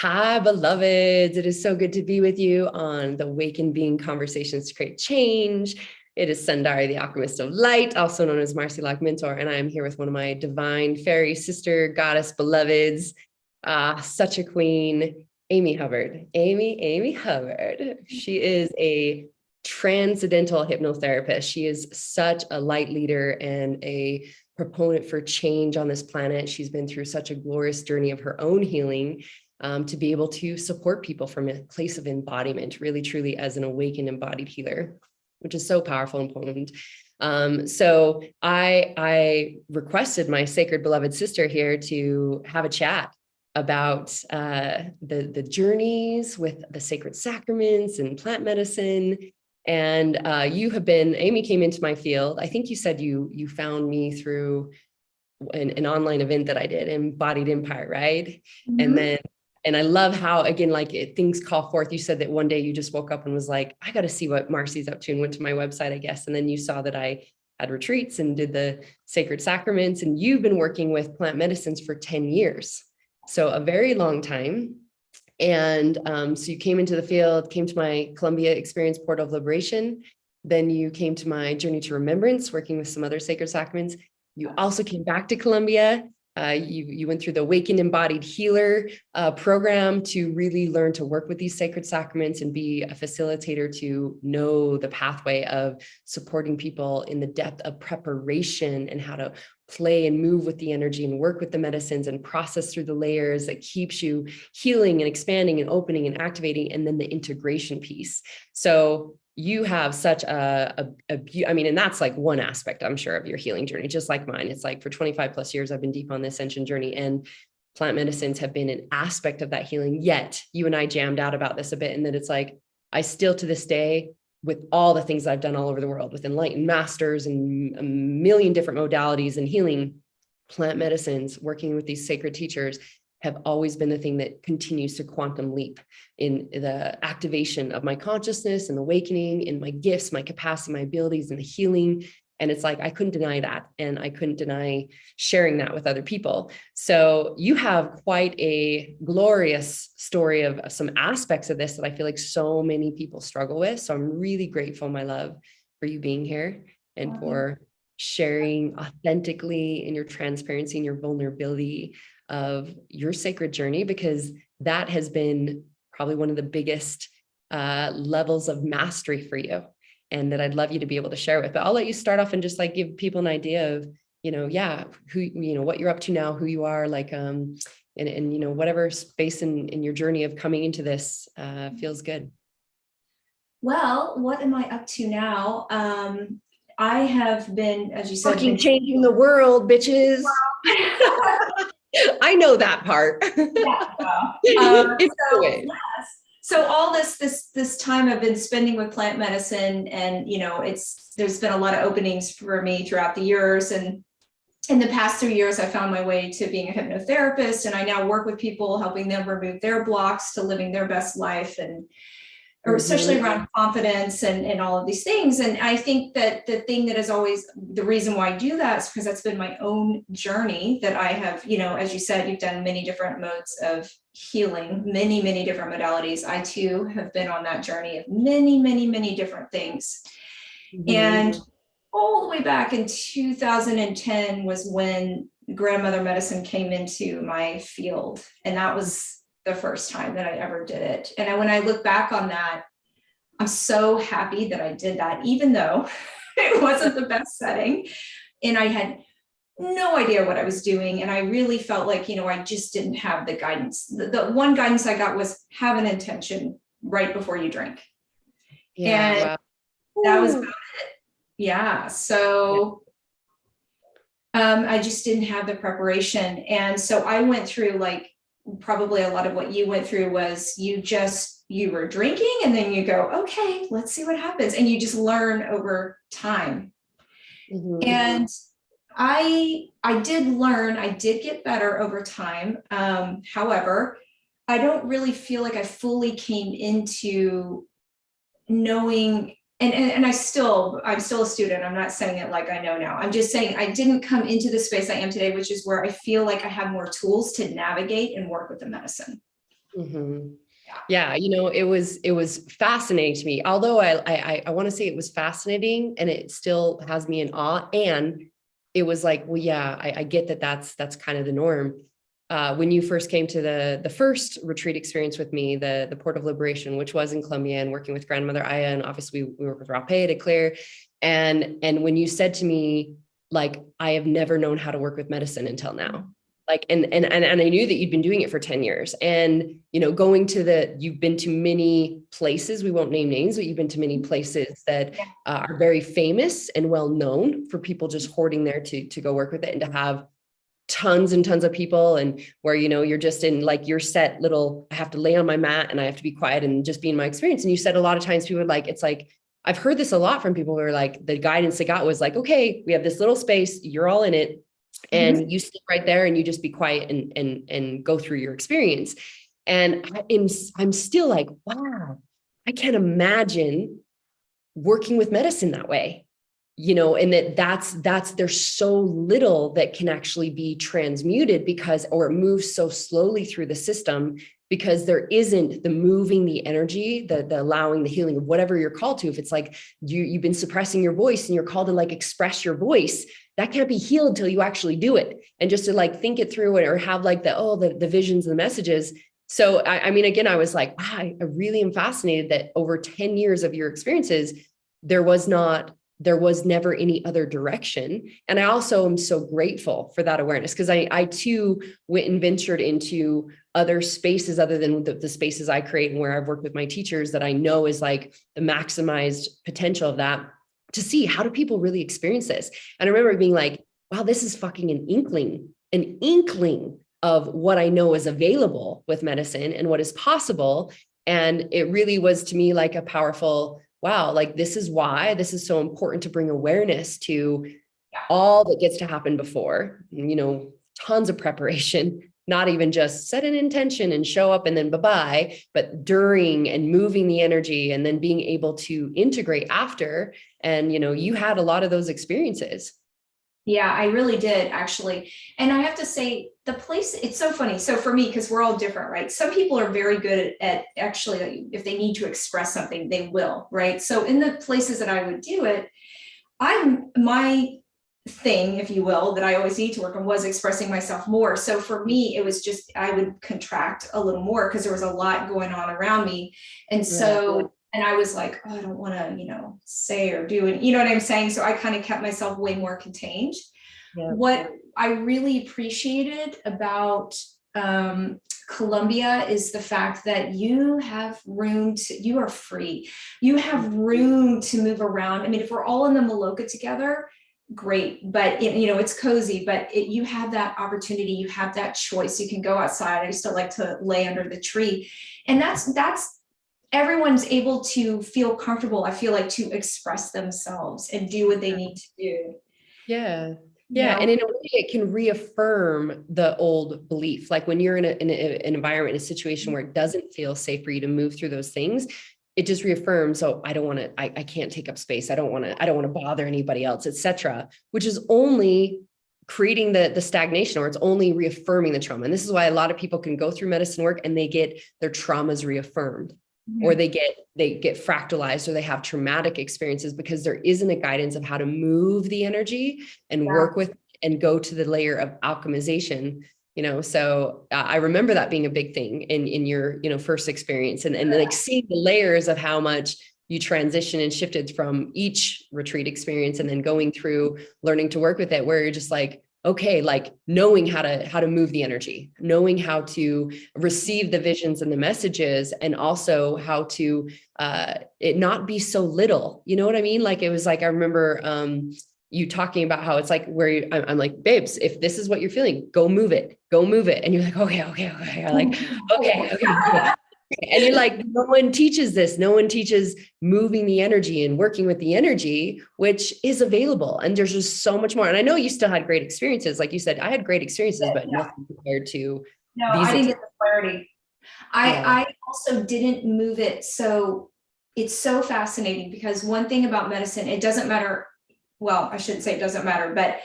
Hi, beloveds. It is so good to be with you on the Awakened Being Conversations to Create Change. It is Sundari, the Alchemist of Light, also known as Marci Mentor, and I am here with one of my divine fairy sister goddess beloveds, such a queen, Ami Hubbard. Ami Hubbard. She is a transcendental hypnotherapist. She is such a light leader and a proponent for change on this planet. She's been through such a glorious journey of her own healing. To be able to support people from a place of embodiment, really, truly as an awakened embodied healer, which is so powerful and potent. So I requested my sacred beloved sister here to have a chat about the journeys with the sacred sacraments and plant medicine. And you have been, Ami came into my field. I think you said you found me through an online event that I did, Embodied Empire, right? Mm-hmm. And I love how, again, like things call forth. You said that one day you just woke up and was like, I got to see what Marci's up to, and went to my website, I guess. And then you saw that I had retreats and did the sacred sacraments. And you've been working with plant medicines for 10 years. So a very long time. And so you came into the field, came to my Columbia Experience Portal of Liberation. Then you came to my Journey to Remembrance, working with some other sacred sacraments. You also came back to Columbia. You went through the Awakened Embodied Healer program to really learn to work with these sacred sacraments and be a facilitator to know the pathway of supporting people in the depth of preparation and how to play and move with the energy and work with the medicines and process through the layers that keeps you healing and expanding and opening and activating, and then the integration piece. So you have such I mean, and that's like one aspect, I'm sure, of your healing journey, just like mine. It's like for 25 plus years, I've been deep on the ascension journey, and plant medicines have been an aspect of that healing. Yet you and I jammed out about this a bit, and that it's like, I still to this day, with all the things I've done all over the world with enlightened masters and a million different modalities and healing, plant medicines, working with these sacred teachers, have always been the thing that continues to quantum leap in the activation of my consciousness and awakening, in my gifts, my capacity, my abilities, and the healing. And it's like, I couldn't deny that. And I couldn't deny sharing that with other people. So you have quite a glorious story of some aspects of this that I feel like so many people struggle with. So I'm really grateful, my love, for you being here and for sharing authentically in your transparency and your vulnerability of your sacred journey, because that has been probably one of the biggest levels of mastery for you, and that I'd love you to be able to share with. But I'll let you start off and just like give people an idea of, who, what you're up to now, who you are, like, and whatever space in your journey of coming into this feels good. Well, what am I up to now? I have been, as you said, Fucking changing the world, bitches. I know that part. So all this time I've been spending with plant medicine, and there's been a lot of openings for me throughout the years, and in the past 3 years I found my way to being a hypnotherapist, and I now work with people, helping them remove their blocks to living their best life, and or especially around confidence and all of these things. And I think that the thing that is always the reason why I do that is because that's been my own journey, that I have, as you said, you've done many different modes of healing, many different modalities. I too have been on that journey of many different things. And all the way back in 2010 was when grandmother medicine came into my field. And that was the first time that I ever did it. And when I look back on that, I'm so happy that I did that, even though it wasn't the best setting. And I had no idea what I was doing. And I really felt like, I just didn't have the guidance. The one guidance I got was have an intention right before you drink. Yeah, and wow. That was about it. Yeah. So I just didn't have the preparation. And so I went through, like, probably a lot of what you went through was you were drinking, and then you go, okay, let's see what happens. And you just learn over time. And I did learn, I did get better over time. However, I don't really feel like I fully came into knowing, and I'm still a student. I'm not saying it like I know now. I'm just saying I didn't come into the space I am today, which is where I feel like I have more tools to navigate and work with the medicine. Mhm. Yeah, it was fascinating to me. Although I want to say it was fascinating, and it still has me in awe. And it was like, well, yeah, I get that that's kind of the norm. When you first came to the first retreat experience with me, the Port of Liberation, which was in Colombia, and working with Grandmother Aya, and obviously we work with Rape to Claire. And when you said to me, like, I have never known how to work with medicine until now. Like, and I knew that you'd been doing it for 10 years. And, going to you've been to many places, we won't name names, but you've been to many places that are very famous and well known for people just hoarding there to go work with it, and to have tons and tons of people, and where, you're just in like your set little, I have to lay on my mat and I have to be quiet and just be in my experience. And you said a lot of times people are like, it's like, I've heard this a lot from people who are like, the guidance they got was like, okay, we have this little space, you're all in it, and you sit right there and you just be quiet and go through your experience. And I'm still like, wow, I can't imagine working with medicine that way, and that's there's so little that can actually be transmuted, because, or it moves so slowly through the system, because there isn't the moving the energy, the allowing the healing of whatever you're called to. If it's like you've been suppressing your voice and you're called to like express your voice, that can't be healed till you actually do it. And just to like think it through, or have like the visions and the messages. So I mean, again, I was like, wow, I really am fascinated that over 10 years of your experiences, there was never any other direction. And I also am so grateful for that awareness, because I too went and ventured into other spaces other than the spaces I create and where I've worked with my teachers, that I know is like the maximized potential of that, to see how do people really experience this. And I remember being like, wow, this is fucking an inkling of what I know is available with medicine and what is possible. And it really was to me like a powerful, wow, like this is why this is so important to bring awareness to all that gets to happen before, tons of preparation, not even just set an intention and show up and then bye-bye, but during and moving the energy, and then being able to integrate after. And, you had a lot of those experiences. Yeah, I really did actually. And I have to say, the place, it's so funny. So for me, because we're all different, right? Some people are very good at actually, if they need to express something, they will, right? So in the places that I would do it, my thing, if you will, that I always need to work on was expressing myself more. So for me, it was just, I would contract a little more because there was a lot going on around me. And so, and I was like, oh, I don't want to, say or do it. You know what I'm saying? So I kind of kept myself way more contained. Yeah. What I really appreciated about Colombia is the fact that you have room to, you are free. You have room to move around. I mean, if we're all in the Maloka together, great, but it's cozy, but you have that opportunity, you have that choice. You can go outside. I still like to lay under the tree, and that's everyone's able to feel comfortable, I feel like, to express themselves and do what they need to do. Yeah. Yeah. And in a way, it can reaffirm the old belief. Like when you're in an environment, in a situation where it doesn't feel safe for you to move through those things, it just reaffirms, oh, I don't want to, I can't take up space. I don't want to bother anybody else, etc., which is only creating the stagnation, or it's only reaffirming the trauma. And this is why a lot of people can go through medicine work and they get their traumas reaffirmed. Or they get fractalized, or they have traumatic experiences, because there isn't a guidance of how to move the energy and work with and go to the layer of alchemization. So I remember that being a big thing in your first experience, and like seeing the layers of how much you transitioned and shifted from each retreat experience, and then going through learning to work with it, where you're just like, okay, like knowing how to move the energy, knowing how to receive the visions and the messages, and also how to it not be so little. You know what I mean? Like it was like, I remember you talking about how it's like where I'm like, babes, if this is what you're feeling, go move it. And you're like, okay. You're like, okay. And you're like, no one teaches this. No one teaches moving the energy and working with the energy, which is available. And there's just so much more. And I know you still had great experiences. Like you said, I had great experiences, but nothing compared to these. I didn't get the clarity. I also didn't move it. So it's so fascinating, because one thing about medicine, it doesn't matter. Well, I shouldn't say it doesn't matter, but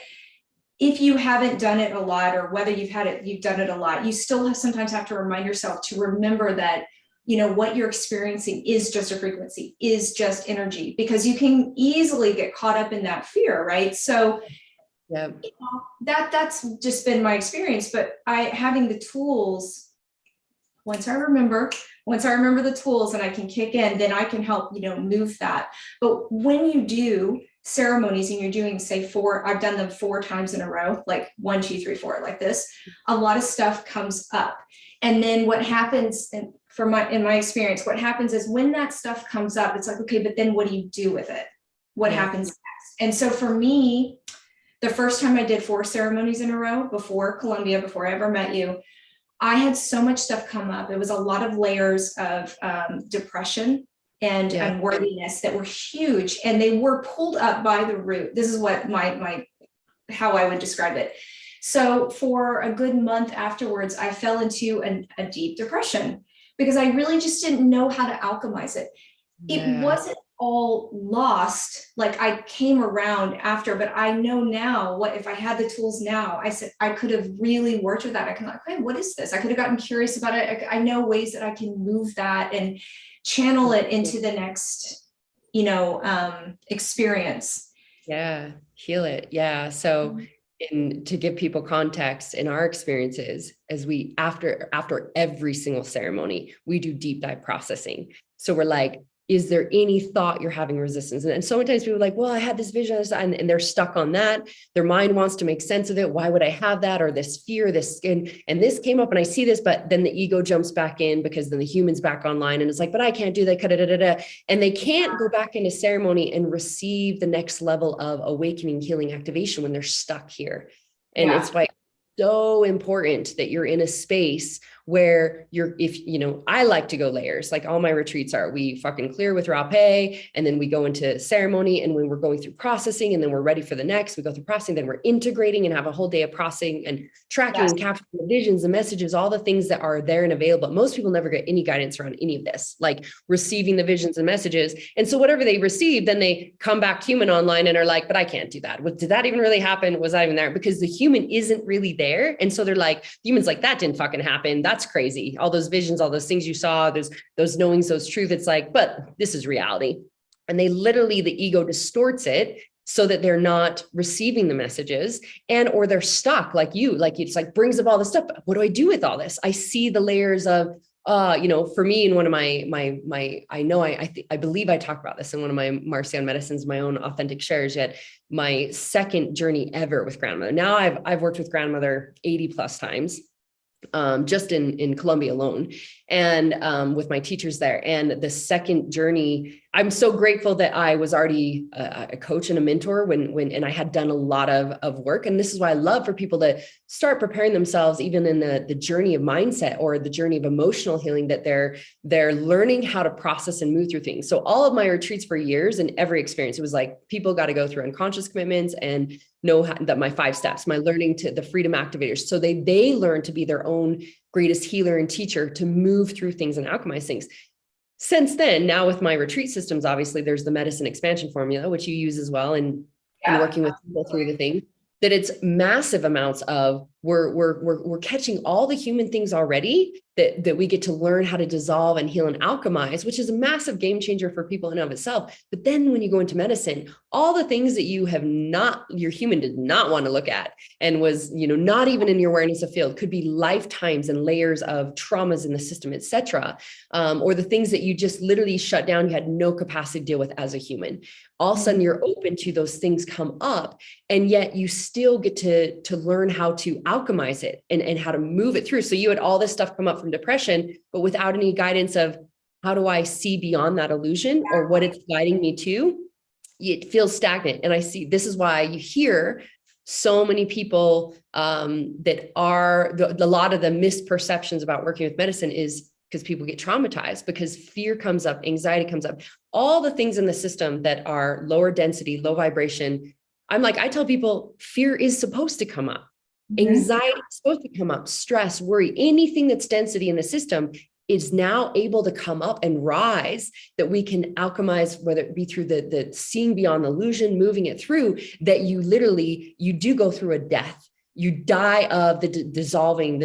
if you haven't done it a lot, or whether you've done it a lot, you still sometimes have to remind yourself to remember that, what you're experiencing is just a frequency, is just energy, because you can easily get caught up in that fear, right? So Yeah. That's just been my experience, but having the tools, once I remember the tools and I can kick in, then I can help, move that. But when you do ceremonies and you're doing, say, I've done them 4 times in a row, like 1, 2, 3, 4, like this, a lot of stuff comes up. And then what happens, in my experience, what happens is when that stuff comes up, it's like, okay, but then what do you do with it? What happens next? And so for me, the first time I did 4 ceremonies in a row before Columbia, before I ever met you, I had so much stuff come up. It was a lot of layers of depression and unworthiness that were huge, and they were pulled up by the root. This is what how I would describe it. So for a good month afterwards, I fell into a deep depression because I really just didn't know how to alchemize it. It wasn't all lost. Like, I came around after, but I know now if I had the tools now, I said I could have really worked with that. I can, like, hey, what is this? I could have gotten curious about it. I know ways that I can move that and channel it into the next, experience. Yeah. Heal it. Yeah. So to give people context, in our experiences, as we, after every single ceremony, we do deep dive processing. So we're like, is there any thought you're having resistance? And so many times people are like, well, I had this vision, and they're stuck on that. Their mind wants to make sense of it. Why would I have that? Or this fear, and this came up and I see this, but then the ego jumps back in, because then the human's back online and it's like, but I can't do that. And they can't go back into ceremony and receive the next level of awakening, healing, activation when they're stuck here. And it's why so important that you're in a space where I like to go layers, like all my retreats are, we fucking clear with rapé, and then we go into ceremony, and when we're going through processing, and then we're ready for the next, we go through processing, then we're integrating and have a whole day of processing and tracking and capturing the visions, the messages, all the things that are there and available. Most people never get any guidance around any of this, like receiving the visions and messages. And so whatever they receive, then they come back human online and are like, but I can't do that. Did that even really happen? Was I even there? Because the human isn't really there. And so they're like, the human's like, that didn't fucking happen. That's crazy. All those visions, all those things you saw, those knowings, those truths. It's like, but this is reality. And the ego distorts it so that they're not receiving the messages, or they're stuck like you, like it's like brings up all this stuff. What do I do with all this? I see the layers of, for me, in one of I believe I talked about this in one of my Marci on Medicines, my own authentic shares, yet my second journey ever with grandmother. Now I've worked with grandmother 80 plus times. Just in Colombia alone, and with my teachers there. And the second journey, I'm so grateful that I was already a coach and a mentor and I had done a lot of work. And this is why I love for people to start preparing themselves, even in the journey of mindset or the journey of emotional healing, that they're learning how to process and move through things. So all of my retreats for years, and every experience, it was like, people got to go through unconscious commitments and know that my 5 steps, my learning to the freedom activators. So they learn to be their own greatest healer and teacher, to move through things and alchemize things. Since then, now with my retreat systems, obviously there's the medicine expansion formula, which you use as well, and working with people through the thing, that it's massive amounts of, we're catching all the human things already that we get to learn how to dissolve and heal and alchemize, which is a massive game changer for people in and of itself. But then when you go into medicine, all the things that your human did not want to look at, and was, not even in your awareness of field, could be lifetimes and layers of traumas in the system, etc. Or the things that you just literally shut down, you had no capacity to deal with as a human. All of a sudden you're open to those things come up, and yet you still get to learn how to alchemize it and how to move it through. So you had all this stuff come up from depression, but without any guidance of how do I see beyond that illusion or what it's guiding me to, it feels stagnant. And I see, this is why you hear so many people that are, a lot of the misperceptions about working with medicine is because people get traumatized, because fear comes up, anxiety comes up, all the things in the system that are lower density, low vibration. I tell people, fear is supposed to come up. Anxiety is supposed to come up, stress, worry, anything that's density in the system is now able to come up and rise, that we can alchemize, whether it be through the seeing beyond the illusion, moving it through, that you do go through a death. You die of the dissolving,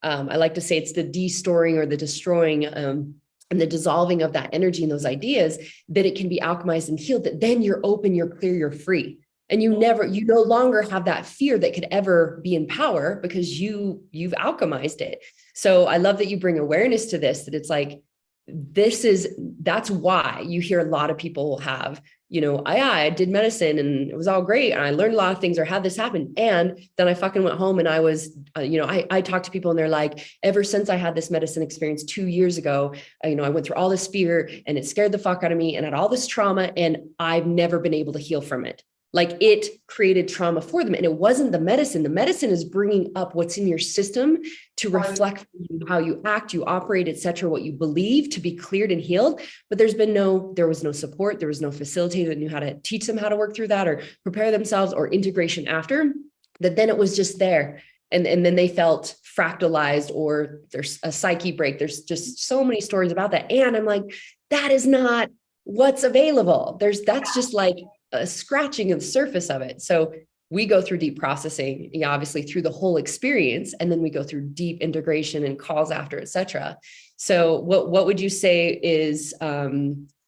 I like to say it's the destoring or the destroying, and the dissolving of that energy and those ideas, that it can be alchemized and healed, that then you're open, you're clear, you're free. And you no longer have that fear that could ever be in power, because you've alchemized it. So I love that you bring awareness to this, that it's like, that's why you hear a lot of people have, I did medicine and it was all great. And I learned a lot of things, or had this happen. And then I fucking went home and I was, I talk to people and they're like, ever since I had this medicine experience 2 years ago, I went through all this fear and it scared the fuck out of me and had all this trauma, and I've never been able to heal from it. Like, it created trauma for them. And it wasn't the medicine. The medicine is bringing up what's in your system to reflect how you act, you operate, et cetera, what you believe, to be cleared and healed. But there was no support. There was no facilitator that knew how to teach them how to work through that, or prepare themselves, or integration after that. Then it was just there. And then they felt fractalized, or there's a psyche break. There's just so many stories about that. And I'm like, that is not what's available. That's just like a scratching of the surface of it. So we go through deep processing, obviously through the whole experience, and then we go through deep integration and calls after, et cetera. So what would you say is, like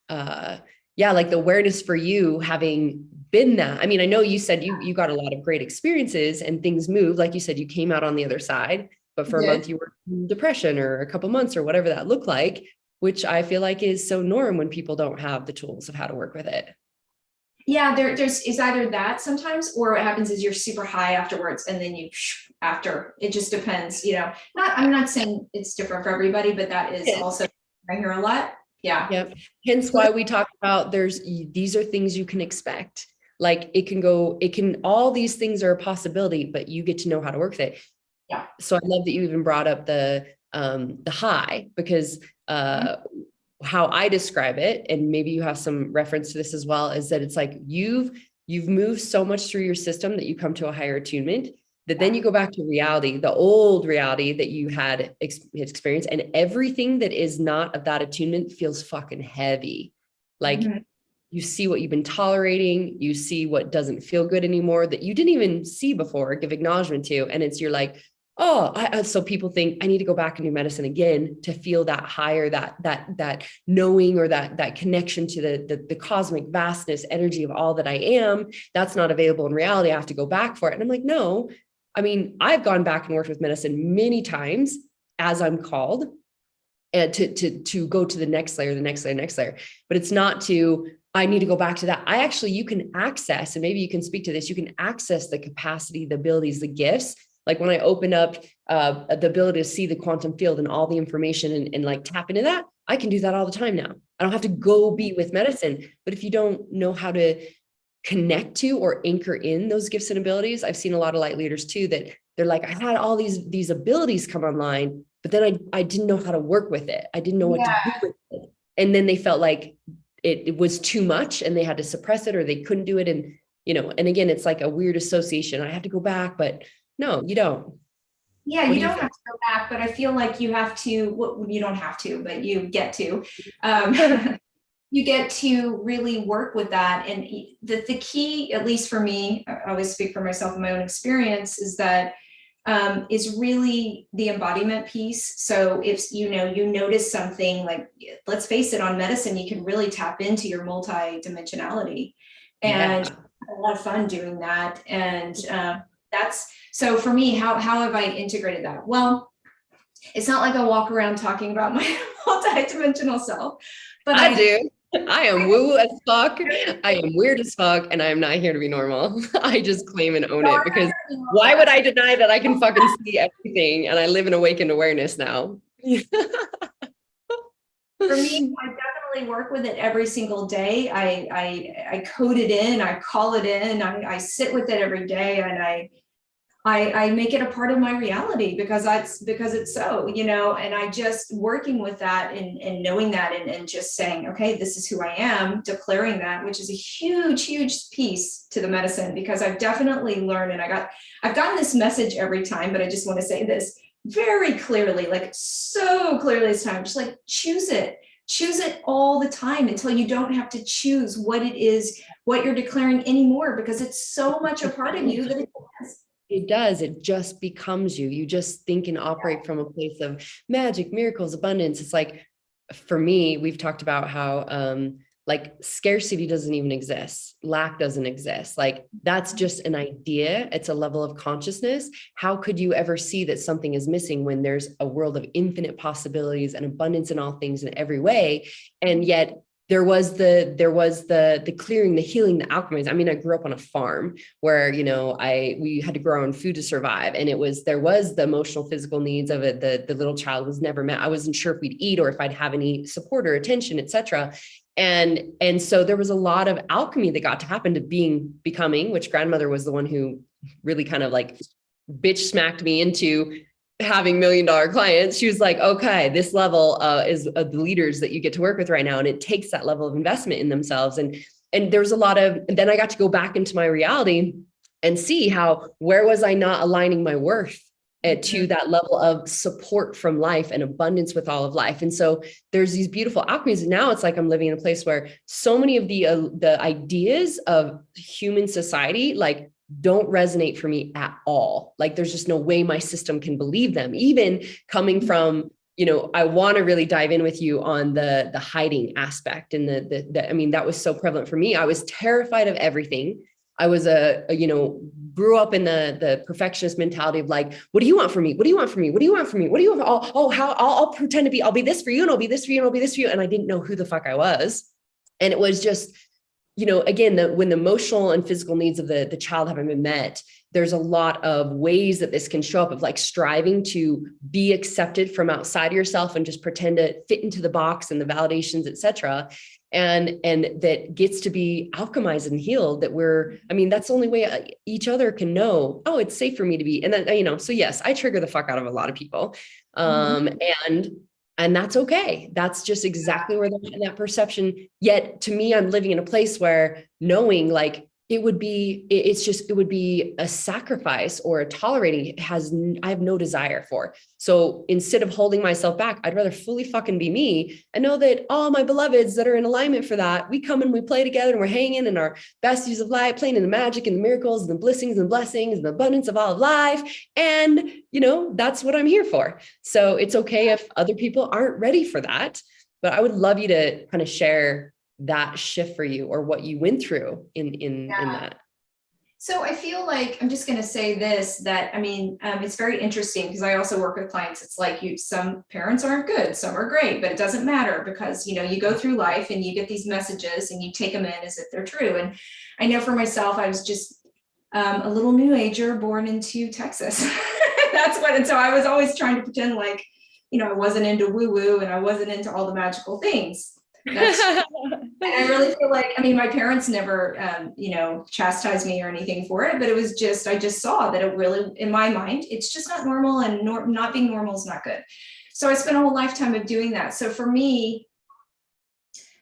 the awareness for you, having been that? I mean, I know you said you got a lot of great experiences and things moved. Like you said, you came out on the other side, but for a month you were in depression, or a couple months, or whatever that looked like, which I feel like is so norm when people don't have the tools of how to work with it. Yeah, there's either that sometimes, or what happens is you're super high afterwards, and then after, it just depends, I'm not saying it's different for everybody, but that is also, I hear a lot. Yeah. Yep. Hence why we talk about these are things you can expect. Like, all these things are a possibility, but you get to know how to work with it. Yeah. So I love that you even brought up the high, because how I describe it, and maybe you have some reference to this as well, is that it's like you've moved so much through your system that you come to a higher attunement, that then you go back to reality, the old reality that you had experienced, and everything that is not of that attunement feels fucking heavy. Like, you see what you've been tolerating, you see what doesn't feel good anymore, that you didn't even see before, give acknowledgement to, and you're like, so people think I need to go back and do medicine again to feel that higher, that knowing, or that connection to the cosmic vastness energy of all that I am. That's not available in reality. I have to go back for it. And I'm like, no, I mean, I've gone back and worked with medicine many times as I'm called, and to go to the next layer, but it's not I need to go back to that. You can access, and maybe you can speak to this, you can access the capacity, the abilities, the gifts. Like, when I open up the ability to see the quantum field and all the information and like tap into that, I can do that all the time now. I don't have to go be with medicine. But if you don't know how to connect to or anchor in those gifts and abilities, I've seen a lot of light leaders too, that they're like, I had all these abilities come online, but then I didn't know how to work with it. I didn't know what to do with it. And then they felt like it was too much and they had to suppress it, or they couldn't do it. And, and again, it's like a weird association. I have to go back, but no, you don't. Yeah, you don't have to go back, but I feel like you have to, well, you don't have to, but you get to. You get to really work with that. And the key, at least for me, I always speak for myself in my own experience, is that is really the embodiment piece. So if you notice something, like, let's face it, on medicine, you can really tap into your multi-dimensionality, and a lot of fun doing that. And so for me, how have I integrated that? Well, it's not like I walk around talking about my multi-dimensional self, but I do. I am woo as fuck. I am weird as fuck, and I am not here to be normal. I just claim and own it, because why would I deny that I can fucking see everything, and I live in awakened awareness now? For me, I definitely work with it every single day. I code it in, I call it in, I sit with it every day, and I make it a part of my reality, because it's so, and I just working with that and knowing that, and just saying, okay, this is who I am, declaring that, which is a huge, huge piece to the medicine, because I've definitely learned, and I've gotten this message every time, but I just want to say this. very clearly, like so clearly this time, just like choose it all the time until you don't have to choose what it is, what you're declaring anymore, because it's so much a part of you that it does. It does. It just becomes you. You just think and operate from a place of magic, miracles, abundance. It's like, for me, we've talked about how like scarcity doesn't even exist. Lack doesn't exist. Like that's just an idea. It's a level of consciousness. How could you ever see that something is missing when there's a world of infinite possibilities and abundance in all things in every way? And yet there was the clearing, the healing, the alchemized. I mean, I grew up on a farm where, you know, we had to grow our own food to survive. And there was the emotional, physical needs of it. The little child was never met. I wasn't sure if we'd eat or if I'd have any support or attention, et cetera. And so there was a lot of alchemy that got to happen to becoming, which grandmother was the one who really kind of like bitch smacked me into having $1 million clients. She was like, okay, this level is the leaders that you get to work with right now. And it takes that level of investment in themselves. And there's a lot of, and then I got to go back into my reality and see where was I not aligning my worth to that level of support from life and abundance with all of life. And so there's these beautiful alchemies. And now it's like I'm living in a place where so many of the ideas of human society, like, don't resonate for me at all. Like there's just no way my system can believe them, even coming from, you know, I want to really dive in with you on the hiding aspect. And I mean, that was so prevalent for me. I was terrified of everything. I was grew up in the perfectionist mentality of like, what do you want from me? What do you want from me? What do you want from me? What do you want? I'll pretend to be, I'll be this for you, and I'll be this for you, and I'll be this for you. And I didn't know who the fuck I was. And it was just, you know, again, when the emotional and physical needs of the child haven't been met, there's a lot of ways that this can show up of like striving to be accepted from outside yourself and just pretend to fit into the box and the validations, et cetera. And that gets to be alchemized and healed, that's the only way each other can know, oh, it's safe for me to be. And then, you know, so yes, I trigger the fuck out of a lot of people. And that's okay. That's just exactly where they're at in that perception. Yet to me, I'm living in a place where knowing like it would be a sacrifice or a tolerating I have no desire for. So instead of holding myself back, I'd rather fully fucking be me and know that all my beloveds that are in alignment for that, we come and we play together and we're hanging in our besties of light, playing in the magic and the miracles and the blessings and blessings and the abundance of all of life. And, you know, that's what I'm here for. So it's okay if other people aren't ready for that, but I would love you to kind of share that shift for you or what you went through in that. So I feel like I'm just going to say this, that, I mean, it's very interesting because I also work with clients. It's like some parents aren't good, some are great, but it doesn't matter because, you know, you go through life and you get these messages and you take them in as if they're true. And I know for myself, I was just a little new ager born into Texas. And so I was always trying to pretend like, you know, I wasn't into woo woo and I wasn't into all the magical things. And I really feel like, I mean, my parents never, chastised me or anything for it, but it was just, I just saw that it really, in my mind, it's just not normal, and not being normal is not good. So I spent a whole lifetime of doing that. So for me,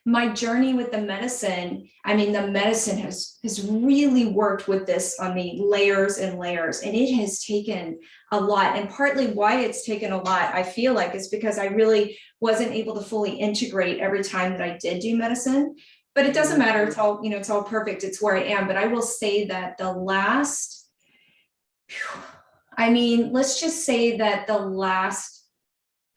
my journey with the medicine, I mean, the medicine has really worked with this on me layers and layers, and it has taken a lot. And partly why it's taken a lot, I feel like, is because I really wasn't able to fully integrate every time that I did do medicine. But it doesn't matter. It's all, it's all perfect. It's where I am. But I will say that let's just say that the last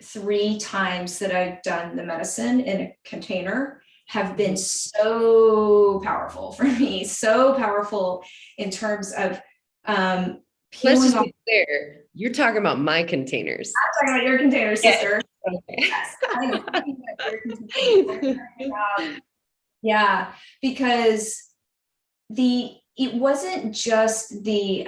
3 times that I've done the medicine in a container have been so powerful for me, so powerful in terms of let's just be clear, you're talking about my containers. I'm talking about your containers, sister. Okay. Yes, I'm talking about your containers. Yeah, because it wasn't just the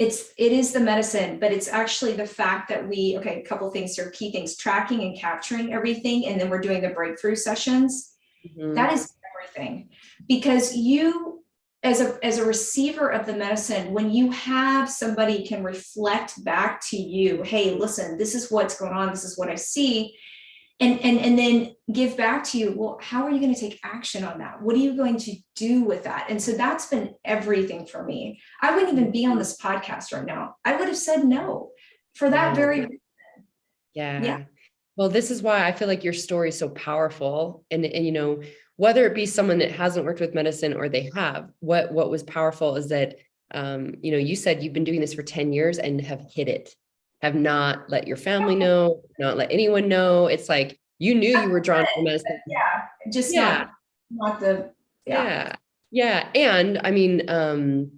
it is the medicine, but it's actually the fact that a couple of things here, key things, tracking and capturing everything. And then we're doing the breakthrough sessions. Mm-hmm. That is everything, because you, as a receiver of the medicine, when you have somebody can reflect back to you, hey, listen, this is what's going on. This is what I see. And then give back to you, well, how are you going to take action on that? What are you going to do with that? And so that's been everything for me. I wouldn't even be on this podcast right now. I would have said no. for that Yeah. very reason. Yeah. Well, this is why I feel like your story is so powerful. And you know, whether it be someone that hasn't worked with medicine or they have, what was powerful is that you know, you said you've been doing this for 10 years and have hit it, have not let your family know, not let anyone know. It's like you knew you were drawn to medicine. Yeah, just Yeah. not the, Yeah. Yeah. And I mean,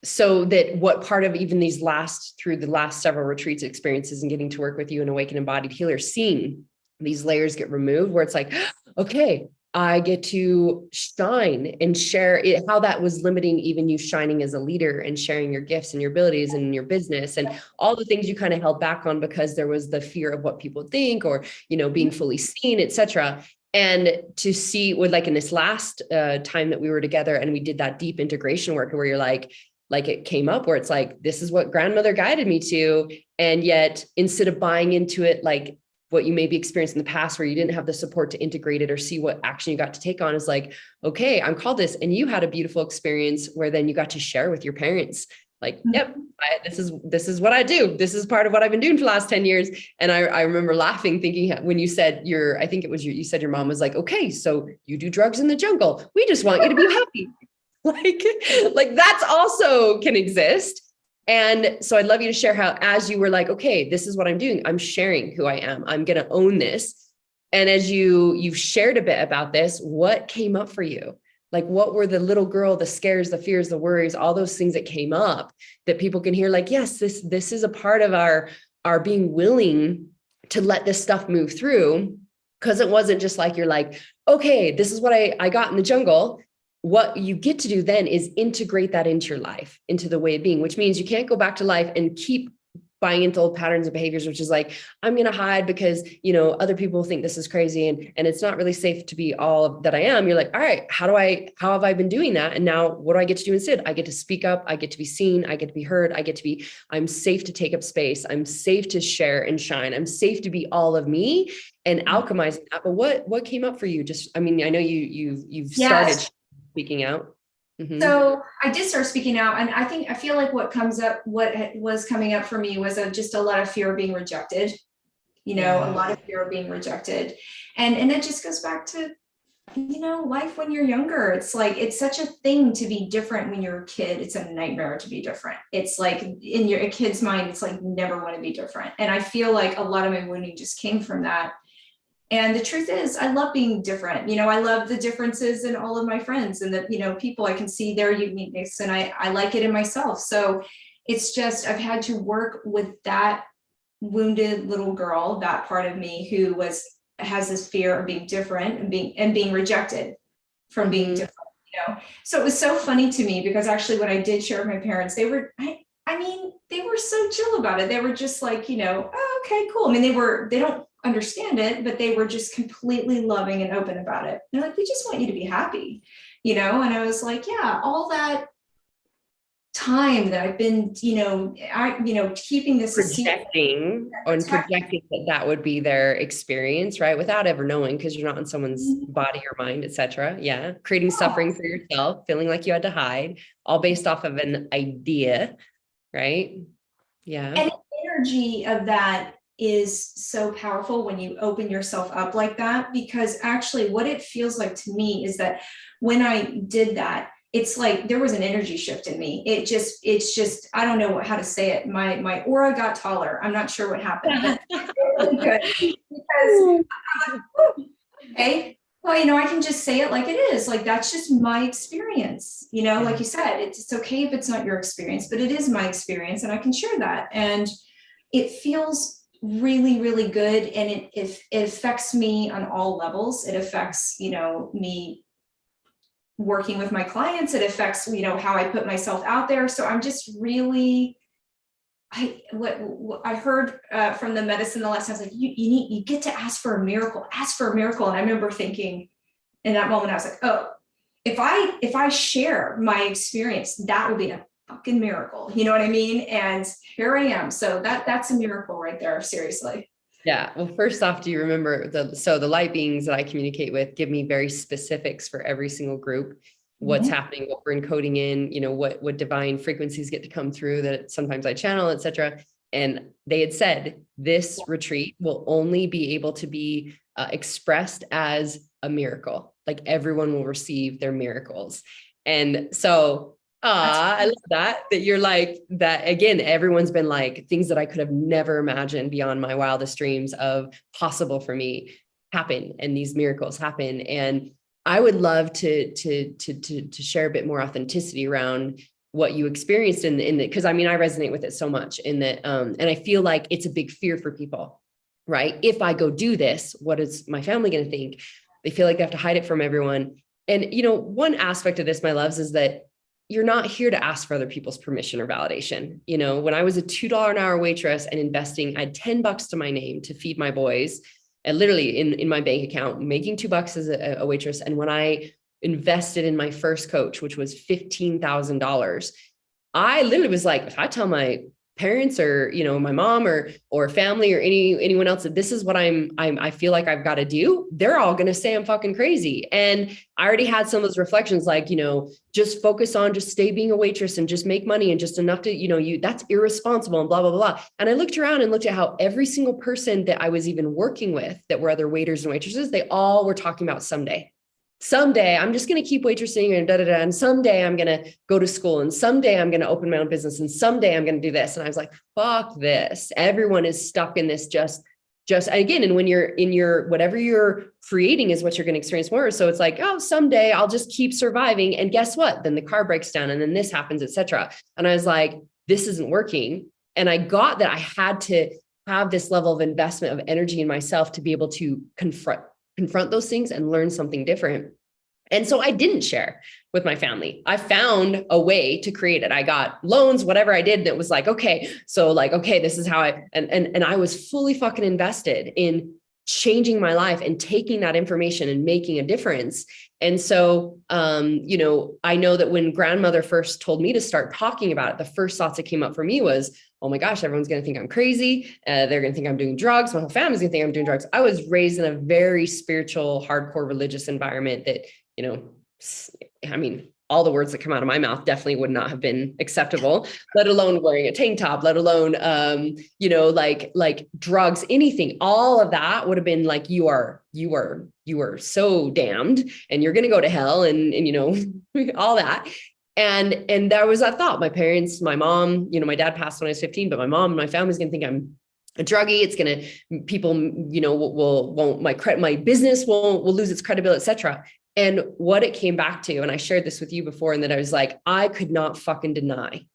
so that what part of even through the last several retreats experiences and getting to work with you and awakened embodied healers, seeing these layers get removed where it's like, okay, I get to shine and share it, how that was limiting even you shining as a leader and sharing your gifts and your abilities and your business and all the things you kind of held back on because there was the fear of what people think or, you know, being fully seen, etc. And to see with like in this last time that we were together and we did that deep integration work where you're like it came up where it's like, this is what grandmother guided me to. And yet instead of buying into it, like what you maybe experienced in the past where you didn't have the support to integrate it or see what action you got to take on is like, okay, I'm called this. And you had a beautiful experience where then you got to share with your parents, like, yep, this is what I do. This is part of what I've been doing for the last 10 years. And I remember laughing, thinking when you said I think it was you said your mom was like, okay, so you do drugs in the jungle. We just want you to be happy. like that's also can exist. And so I'd love you to share how, as you were like, okay, this is what I'm doing. I'm sharing who I am. I'm going to own this. And as you've shared a bit about this, what came up for you? Like, what were the little girl, the scares, the fears, the worries, all those things that came up that people can hear like, yes, this is a part of our being willing to let this stuff move through. Cause it wasn't just like, you're like, okay, this is what I got in the jungle. What you get to do then is integrate that into your life, into the way of being, which means you can't go back to life and keep buying into old patterns and behaviors, which is like, I'm going to hide because, you know, other people think this is crazy and it's not really safe to be all that I am. You're like, all right, how have I been doing that? And now what do I get to do instead? I get to speak up. I get to be seen. I get to be heard. I'm safe to take up space. I'm safe to share and shine. I'm safe to be all of me and alchemizing that. But what came up for you? Just, I mean, I know you've started speaking out. Mm-hmm. So I did start speaking out, and I feel like what was coming up for me was just a lot of fear of being rejected, you know, a lot of fear of being rejected. And it just goes back to, you know, life when you're younger. It's like, it's such a thing to be different when you're a kid. It's a nightmare to be different. It's like in a kid's mind, it's like, never want to be different. And I feel like a lot of my wounding just came from that. And the truth is, I love being different. You know, I love the differences in all of my friends and that, you know, people, I can see their uniqueness and I like it in myself. So it's just, I've had to work with that wounded little girl, that part of me who has this fear of being different and being rejected from being different, you know? So it was so funny to me because actually when I did share with my parents, they were, I mean, they were so chill about it. They were just like, you know, oh, okay, cool. I mean, they don't understand it, but they were just completely loving and open about it. They're like, we just want you to be happy, you know? And I was like, yeah, all that time that I've been, keeping this projecting that would be their experience, right? Without ever knowing, because you're not in someone's body or mind, etc. Yeah. Creating suffering for yourself, feeling like you had to hide, all based off of an idea, right? Yeah. And the energy of that is so powerful when you open yourself up like that, because actually what it feels like to me is that when I did that, it's like there was an energy shift in me. It's just, I don't know how to say it. My aura got taller. I'm not sure what happened. But because okay, well, you know, I can just say it like it is. Like, that's just my experience. You know, like you said, it's okay if it's not your experience, but it is my experience and I can share that. And it feels really, really good. And it affects me on all levels. It affects, you know, me working with my clients. It affects, you know, how I put myself out there. So I'm just really, what I heard from the medicine the last time, I was like, you get to ask for a miracle, And I remember thinking in that moment, I was like, oh, if I share my experience, that will be a fucking miracle. You know what I mean? And here I am. So that's a miracle right there. Seriously. Yeah. Well, first off, do you remember the light beings that I communicate with give me very specifics for every single group, what's happening, what we're encoding in, you know, what divine frequencies get to come through that sometimes I channel, etc. And they had said, this retreat will only be able to be expressed as a miracle. Like everyone will receive their miracles. And so I love that you're like that. Again, everyone's been like, things that I could have never imagined beyond my wildest dreams of possible for me happen, and these miracles happen. And I would love to share a bit more authenticity around what you experienced in the, because I mean, I resonate with it so much in that, and I feel like it's a big fear for people, right? If I go do this, what is my family going to think? They feel like they have to hide it from everyone. And, you know, one aspect of this, my loves, is that you're not here to ask for other people's permission or validation. You know, when I was a $2 an hour waitress and investing, I had $10 to my name to feed my boys, and literally in my bank account, making $2 as a waitress. And when I invested in my first coach, which was $15,000, I literally was like, if I tell my parents or, you know, my mom or family or anyone else that this is what I feel like I've got to do, they're all going to say I'm fucking crazy. And I already had some of those reflections, like, you know, just focus on, just stay being a waitress and just make money and just enough to, you know, that's irresponsible and blah, blah, blah. And I looked around and looked at how every single person that I was even working with that were other waiters and waitresses, they all were talking about someday I'm just going to keep waitressing and and someday I'm going to go to school, and someday I'm going to open my own business, and someday I'm going to do this. And I was like, fuck this. Everyone is stuck in this just again. And when you're in whatever you're creating is what you're going to experience more. So it's like, oh, someday I'll just keep surviving. And guess what? Then the car breaks down and then this happens, etc. And I was like, this isn't working. And I got that I had to have this level of investment of energy in myself to be able to confront those things and learn something different. And so I didn't share with my family. I found a way to create it. I got loans, whatever I did. And it was like, okay, so like, okay, this is how and I was fully fucking invested in changing my life and taking that information and making a difference. And so, you know, I know that when grandmother first told me to start talking about it, the first thoughts that came up for me was, oh my gosh, everyone's going to think I'm crazy. They're going to think I'm doing drugs. My whole family's going to think I'm doing drugs. I was raised in a very spiritual, hardcore religious environment that, you know, I mean, all the words that come out of my mouth definitely would not have been acceptable, let alone wearing a tank top, let alone, you know, like drugs, anything, all of that would have been like, you are so damned and you're going to go to hell and, you know, all that. And there was that thought, my parents, my mom, you know, my dad passed when I was 15, but my mom and my family's going to think I'm a druggie. It's going to, people, you know, won't, my business will lose its credibility, et cetera. And what it came back to, and I shared this with you before, and that I was like, I could not fucking deny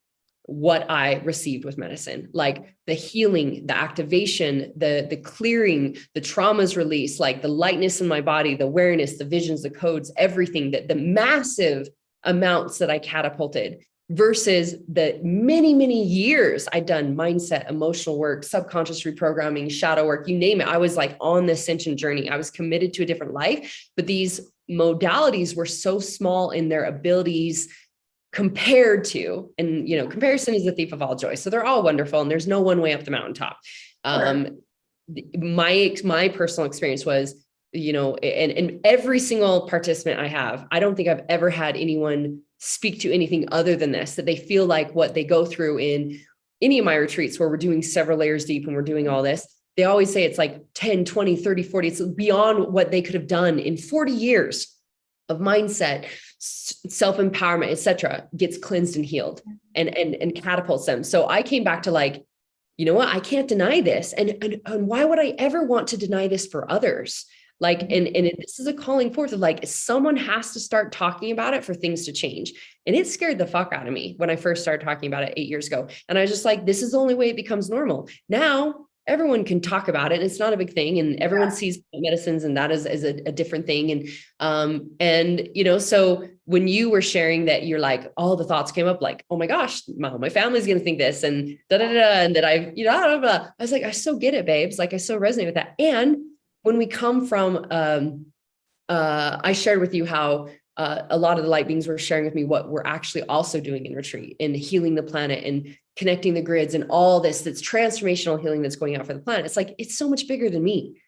what I received with medicine, like the healing, the activation, the clearing, the traumas release, like the lightness in my body, the awareness, the visions, the codes, everything, that the massive amounts that I catapulted versus the many, many years I'd done mindset, emotional work, subconscious reprogramming, shadow work, you name it. I was like on the ascension journey. I was committed to a different life, but these modalities were so small in their abilities compared to, and, you know, comparison is the thief of all joy. So they're all wonderful and there's no one way up the mountaintop. Sure. My personal experience was, you know, and every single participant I don't think I've ever had anyone speak to anything other than this, that they feel like what they go through in any of my retreats where we're doing several layers deep and we're doing all this, they always say it's like 10, 20, 30, 40, it's beyond what they could have done in 40 years of mindset, self-empowerment, et cetera, gets cleansed and healed and catapults them. So I came back to like, you know what, I can't deny this. And why would I ever want to deny this for others? Like, this is a calling forth of like, someone has to start talking about it for things to change. And it scared the fuck out of me when I first started talking about it 8 years ago. And I was just like, this is the only way it becomes normal. Now, everyone can talk about it. It's not a big thing. And everyone sees medicines and that is a different thing. And, you know, so when you were sharing that, you're like, all the thoughts came up like, oh my gosh, my family's going to think this and and that I, you know, blah, blah, blah. I was like, I so get it, babes. Like I so resonate with that. And when we come from, I shared with you how a lot of the light beings were sharing with me what we're actually also doing in retreat and healing the planet and connecting the grids and all this, that's transformational healing that's going out for the planet. It's like, it's so much bigger than me.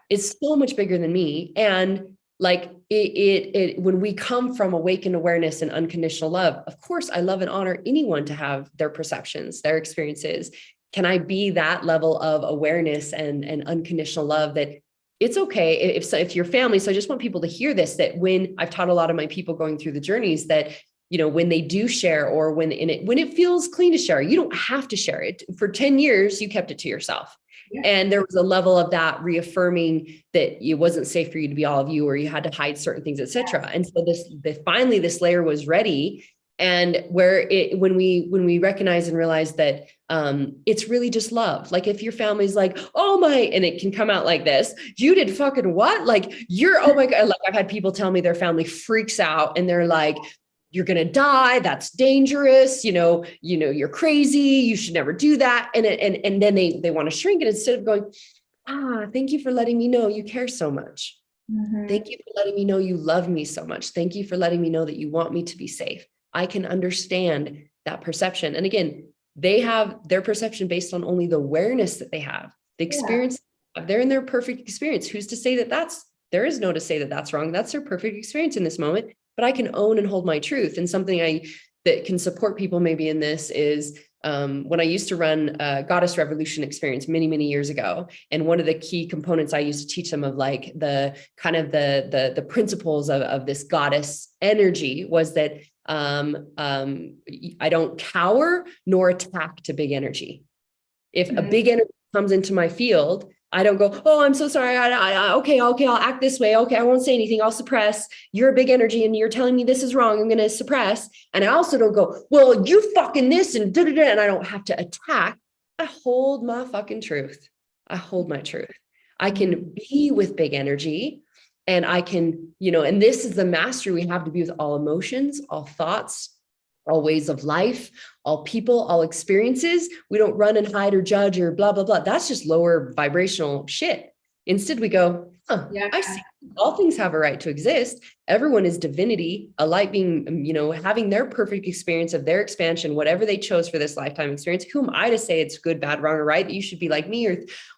It's so much bigger than me. And like when we come from awakened awareness and unconditional love, of course, I love and honor anyone to have their perceptions, their experiences. can I be that level of awareness and unconditional love that it's okay if your family. So I just want people to hear this, that when I've taught a lot of my people going through the journeys that, when they do share, or when it feels clean to share, you don't have to share it. For 10 years, you kept it to yourself. Yeah. And there was a level of that reaffirming that it wasn't safe for you to be all of you, or you had to hide certain things, et cetera. Yeah. And so finally this layer was ready. And when we recognize and realize that it's really just love. Like if your family's like, oh my, and it can come out like this, you did fucking what? Like oh my God. Like I've had people tell me their family freaks out and they're like, you're going to die. That's dangerous. You're crazy. You should never do that. And then they want to shrink it instead of going, thank you for letting me know you care so much. Mm-hmm. Thank you for letting me know you love me so much. Thank you for letting me know that you want me to be safe. I can understand that perception. And again, they have their perception based on only the awareness that they have, the experience. Yeah. They're in their perfect experience. Who's to say that there is no to say that that's wrong. That's their perfect experience in this moment. But I can own and hold my truth. And something that can support people maybe in this is when I used to run a Goddess Revolution experience many, many years ago. And one of the key components I used to teach them of like the kind of the principles of this goddess energy was that I don't cower nor attack to big energy. If a big energy comes into my field, I don't go, oh, I'm so sorry. Okay, I'll act this way. Okay, I won't say anything. I'll suppress. You're a big energy and you're telling me this is wrong. I'm going to suppress. And I also don't go, well, you fucking this and da-da-da, and I don't have to attack. I hold my fucking truth. I hold my truth. I can be with big energy. And I can, and this is the mastery we have to be with all emotions, all thoughts, all ways of life, all people, all experiences. We don't run and hide or judge or blah, blah, blah. That's just lower vibrational shit. Instead, we go, I see all things have a right to exist. Everyone is divinity, a light being, having their perfect experience of their expansion, whatever they chose for this lifetime experience. Who am I to say it's good, bad, wrong, or right, that you should be like me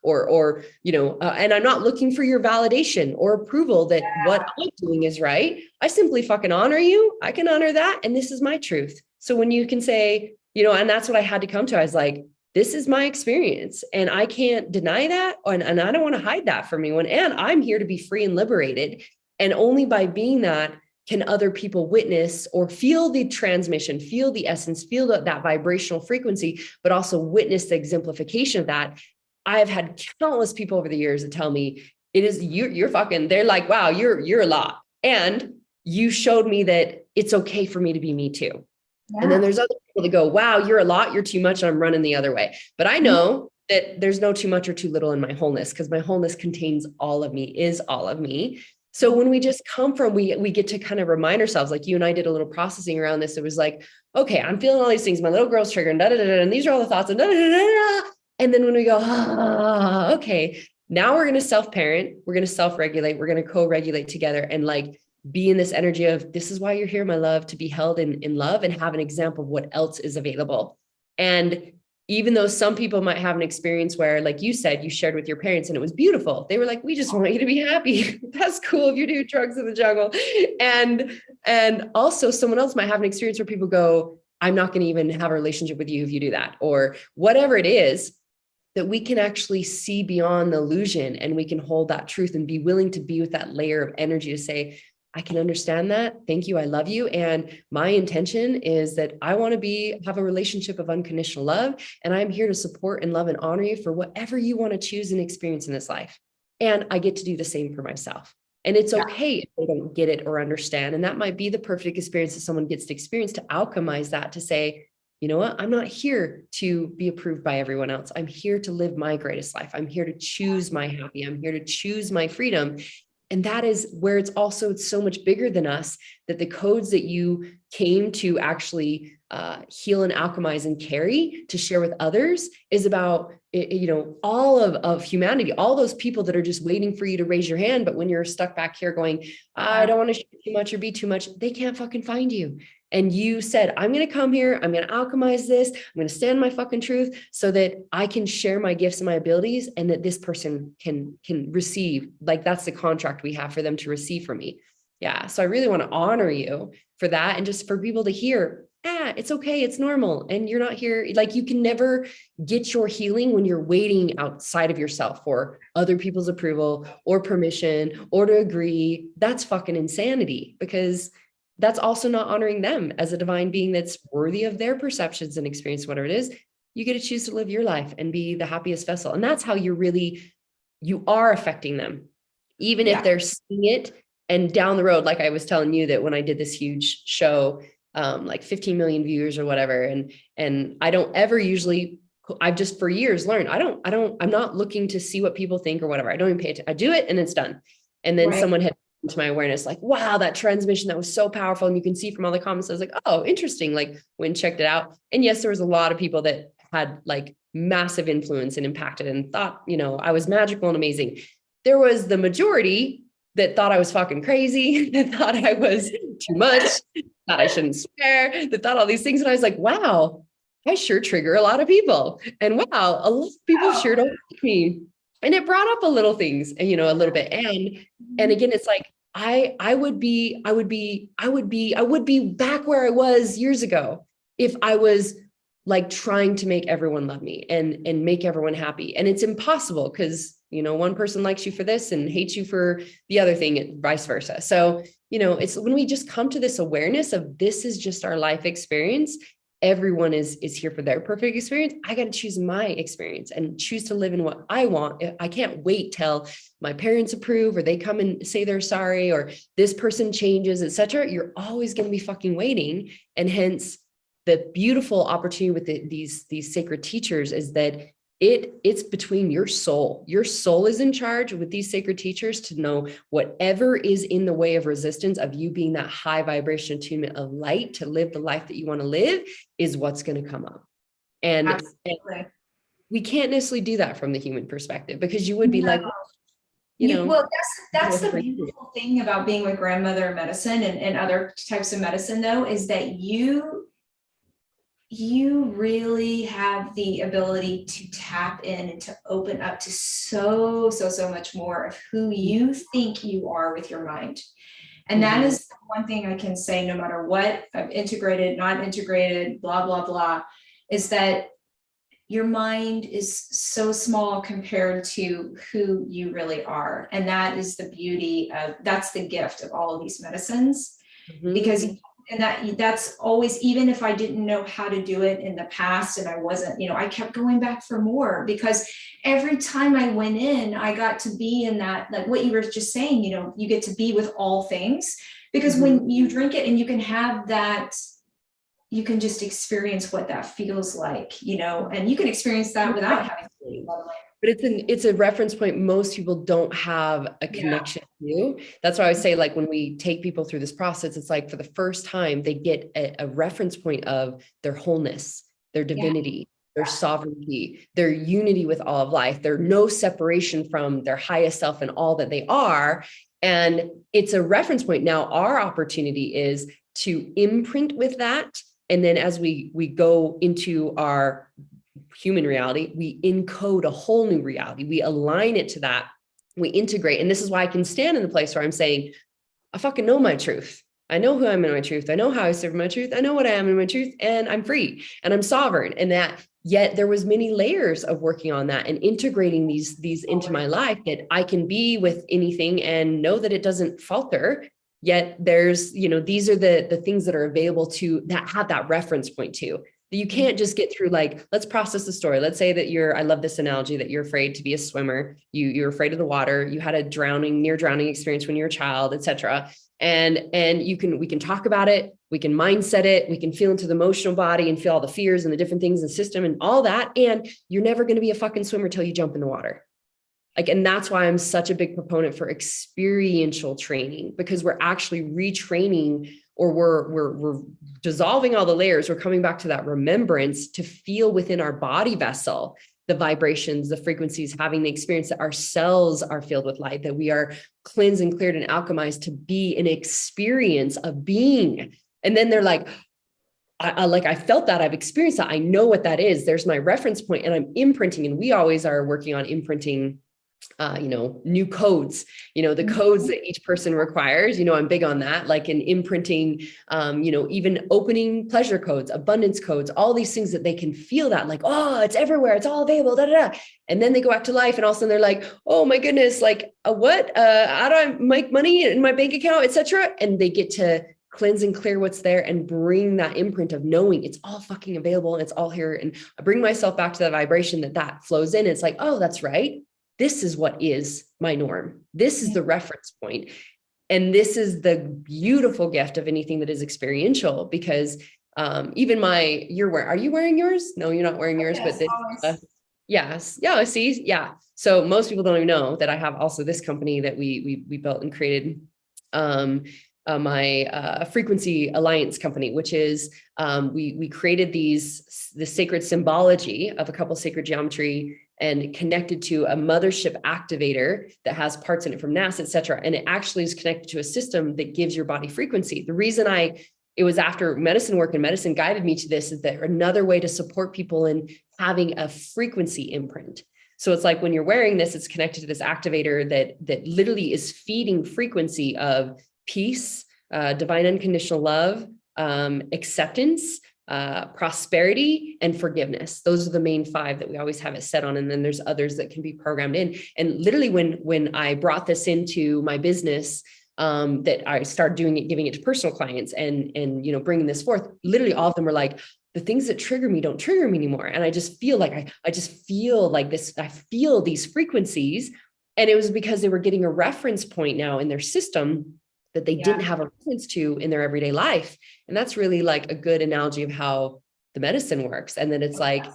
or and I'm not looking for your validation or approval that what I'm doing is right. I simply fucking honor you. I can honor that. And this is my truth. So when you can say, and that's what I had to come to, I was like, this is my experience and I can't deny that. And I don't want to hide that from anyone. And I'm here to be free and liberated. And only by being that can other people witness or feel the transmission, feel the essence, feel that vibrational frequency, but also witness the exemplification of that. I've had countless people over the years that tell me it is you're fucking, they're like, wow, you're a lot. And you showed me that it's okay for me to be me too. Yeah. And then there's other people that go, wow, you're a lot, you're too much, I'm running the other way. But I know that there's no too much or too little in my wholeness, because my wholeness contains all of me, is all of me. So when we just come from, we get to kind of remind ourselves, like you and I did a little processing around this. It was like, okay, I'm feeling all these things. My little girl's triggering, and these are all the thoughts. And then when we go, okay, now we're going to self-parent, we're going to self-regulate, we're going to co-regulate together and like be in this energy of, this is why you're here, my love, to be held in love and have an example of what else is available. And even though some people might have an experience where, like you said, you shared with your parents and it was beautiful. They were like, we just want you to be happy. That's cool if you do drugs in the jungle. And also someone else might have an experience where people go, I'm not going to even have a relationship with you if you do that, or whatever it is, that we can actually see beyond the illusion and we can hold that truth and be willing to be with that layer of energy to say, I can understand that. Thank you. I love you. And my intention is that I want to have a relationship of unconditional love. And I'm here to support and love and honor you for whatever you want to choose and experience in this life. And I get to do the same for myself. And it's okay if they don't get it or understand. And that might be the perfect experience that someone gets to experience, to alchemize that, to say, you know what? I'm not here to be approved by everyone else. I'm here to live my greatest life. I'm here to choose my happy. I'm here to choose my freedom. And that is where it's so much bigger than us, that the codes that you came to actually heal and alchemize and carry to share with others is about, all of humanity, all those people that are just waiting for you to raise your hand. But when you're stuck back here going, I don't want to share too much or be too much, they can't fucking find you. And you said, I'm going to come here. I'm going to alchemize this. I'm going to stand my fucking truth so that I can share my gifts and my abilities, and that this person can receive. Like, that's the contract we have for them to receive from me. Yeah. So I really want to honor you for that. And just for people to hear, it's okay, it's normal. And you're not here. Like, you can never get your healing when you're waiting outside of yourself for other people's approval or permission or to agree. That's fucking insanity, because that's also not honoring them as a divine being that's worthy of their perceptions and experience, whatever it is. You get to choose to live your life and be the happiest vessel. And that's how you are affecting them, even if they're seeing it. And down the road, like I was telling you, that when I did this huge show, like 15 million viewers or whatever. And I don't ever usually, I've just for years learned, I'm not looking to see what people think or whatever. I don't even pay attention. I do it and it's done. And then someone had to my awareness, like, wow, that transmission, that was so powerful. And you can see from all the comments, I was like, oh, interesting. Like, went and checked it out. And yes, there was a lot of people that had like massive influence and impacted and thought, I was magical and amazing. There was the majority that thought I was fucking crazy, that thought I was too much, thought I shouldn't swear, that thought all these things. And I was like, wow, I sure trigger a lot of people. And wow, a lot of people sure don't like me. And it brought up a little things, a little bit. And again, it's like, I would be back where I was years ago if I was like trying to make everyone love me and make everyone happy. And it's impossible, because one person likes you for this and hates you for the other thing, and vice versa. So, it's when we just come to this awareness of this is just our life experience. Everyone is here for their perfect experience. I got to choose my experience and choose to live in what I want. I can't wait till my parents approve, or they come and say they're sorry, or this person changes, etc. You're always going to be fucking waiting. And hence the beautiful opportunity with these sacred teachers is that it's between your soul. Your soul is in charge with these sacred teachers to know whatever is in the way of resistance of you being that high vibration attunement of light to live the life that you want to live is what's going to come up. And we can't necessarily do that from the human perspective, because you would be like, well, that's the beautiful thing about being with grandmother medicine and other types of medicine, though, is that you really have the ability to tap in and to open up to so much more of who you think you are with your mind. And that is the one thing I can say, no matter what, I've integrated, not integrated, blah, blah, blah, is that your mind is so small compared to who you really are. And that is the beauty of, that's the gift of all of these medicines, because that's always, even if I didn't know how to do it in the past and I wasn't, I kept going back for more, because every time I went in, I got to be in that, like what you were just saying, you get to be with all things, because when you drink it and you can have that, you can just experience what that feels like, and you can experience that without having to, by the way. But it's a reference point most people don't have a connection to. That's why I say, like, when we take people through this process, it's like for the first time they get a reference point of their wholeness, their divinity, their sovereignty, their unity with all of life. There's no separation from their highest self and all that they are. And it's a reference point. Now our opportunity is to imprint with that. And then as we go into our human reality, we encode a whole new reality. We align it to that. We integrate. And this is why I can stand in the place where I'm saying, I fucking know my truth. I know who I am in my truth. I know how I serve my truth. I know what I am in my truth, and I'm free and I'm sovereign. And that, yet there was many layers of working on that and integrating these into my life, that I can be with anything and know that it doesn't falter. Yet there's, these are the things that are available to that have that reference point to. You can't just get through, like, let's process the story. Let's say that I love this analogy, that you're afraid to be a swimmer. You're afraid of the water. You had a near drowning experience when you were a child, et cetera. And we can talk about it. We can mindset it. We can feel into the emotional body and feel all the fears and the different things in the system and all that. And you're never going to be a fucking swimmer till you jump in the water. Like, and that's why I'm such a big proponent for experiential training, because we're actually retraining, or we're dissolving all the layers. We're coming back to that remembrance to feel within our body vessel, the vibrations, the frequencies, having the experience that our cells are filled with light, that we are cleansed and cleared and alchemized to be an experience of being. And then they're like, I felt that, I've experienced that. I know what that is. There's my reference point, and I'm imprinting. And we always are working on imprinting new codes, the codes that each person requires. I'm big on that, like in imprinting, even opening pleasure codes, abundance codes, all these things that they can feel that like, oh, it's everywhere, it's all available, da, da, da. And then they go back to life and all of a sudden they're like, oh my goodness, like what, how do I make money in my bank account, etc. And they get to cleanse and clear what's there and bring that imprint of knowing it's all fucking available and it's all here. And I bring myself back to that vibration that flows in. It's like, oh, that's right. This is what is my norm. This is the reference point. And this is the beautiful gift of anything that is experiential, because even are you wearing yours? No, you're not wearing yours, yes, but this, yes. Yeah, see, yeah. So most people don't even know that I have also this company that we built and created, my frequency alliance company, which is we created the sacred symbology of a couple sacred geometry and connected to a mothership activator that has parts in it from NASA, et cetera. And it actually is connected to a system that gives your body frequency. The reason it was after medicine work, and medicine guided me to this, is that another way to support people in having a frequency imprint. So it's like when you're wearing this, it's connected to this activator that literally is feeding frequency of peace, divine unconditional love, acceptance, prosperity, and forgiveness. Those are the main 5 that we always have it set on. And then there's others that can be programmed in. And literally when I brought this into my business, that I started doing it, giving it to personal clients and bringing this forth, literally all of them were like, the things that trigger me don't trigger me anymore. And I just feel like, I just feel like this, I feel these frequencies. And it was because they were getting a reference point now in their system that they didn't have a reference to in their everyday life. And that's really like a good analogy of how the medicine works. And then it's like,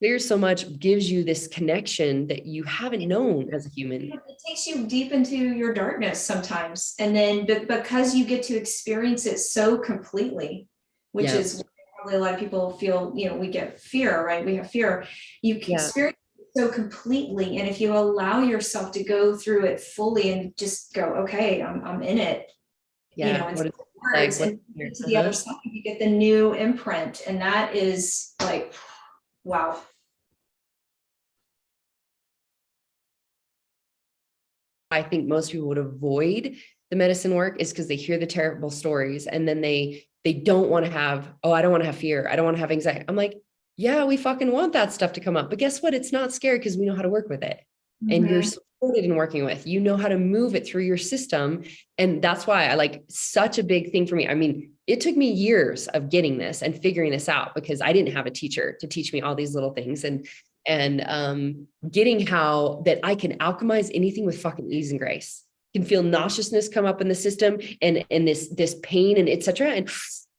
there's so much, gives you this connection that you haven't known as a human. It takes you deep into your darkness sometimes. And then, but because you get to experience it so completely, which is probably a lot of people feel, we get fear, right? We have fear. You can experience it so completely. And if you allow yourself to go through it fully and just go, okay, I'm in it. And to the other side, you get the new imprint. And that is like, wow. I think most people would avoid the medicine work is because they hear the terrible stories and then they don't want to have, I don't want to have fear. I don't want to have anxiety. I'm like, yeah, we fucking want that stuff to come up. But guess what? It's not scary because we know how to work with it. And you're supported in working with, how to move it through your system. And that's why I like such a big thing for me. I mean, it took me years of getting this and figuring this out because I didn't have a teacher to teach me all these little things and getting how that I can alchemize anything with fucking ease and grace. Can feel nauseousness come up in the system and this pain and etc. And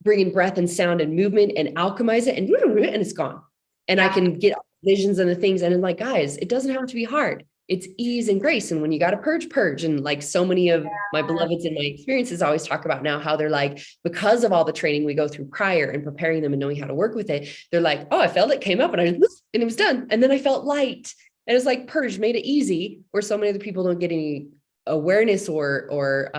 bring in breath and sound and movement and alchemize it and it's gone. And I can get visions and the things. And I'm like, guys, it doesn't have to be hard. It's ease and grace. And when you got to purge. And like so many of my beloveds in my experiences always talk about now how they're like, because of all the training we go through prior and preparing them and knowing how to work with it, they're like, I felt it came up and and it was done. And then I felt light and it was like purge, made it easy, where so many other people don't get any awareness or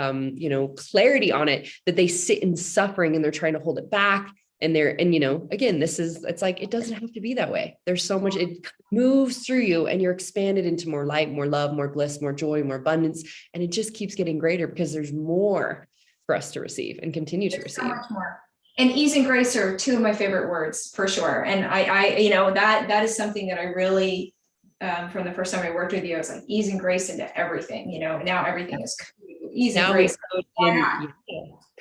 clarity on it, that they sit in suffering and they're trying to hold it back. And again, it's like, it doesn't have to be that way. There's so much, it moves through you and you're expanded into more light, more love, more bliss, more joy, more abundance. And it just keeps getting greater because there's more for us to receive and continue to receive. So much more. And ease and grace are 2 of my favorite words for sure. And I that is something that I really, from the first time I worked with you, I was like ease and grace into everything, now everything is ease and grace.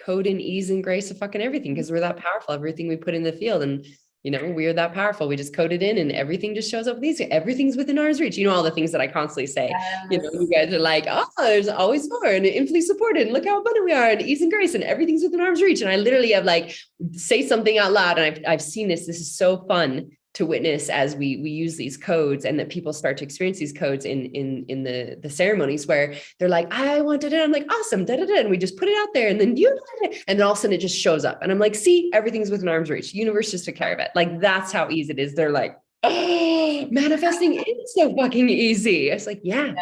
Code in ease and grace of fucking everything because we're that powerful. Everything we put in the field and we are that powerful. We just code it in and everything just shows up. Everything's within arm's reach. All the things that I constantly say. You guys are like, there's always more and infinitely supported and look how abundant we are and ease and grace and everything's within arm's reach. And I literally have like say something out loud and I've seen this. This is so fun to witness as we use these codes and that people start to experience these codes in the ceremonies where they're like, I wanted it. I'm like, awesome. And we just put it out there and then and then all of a sudden it just shows up. And I'm like, see, everything's within arm's reach. The universe just took care of it. Like, that's how easy it is. They're like, manifesting is so fucking easy. It's like, high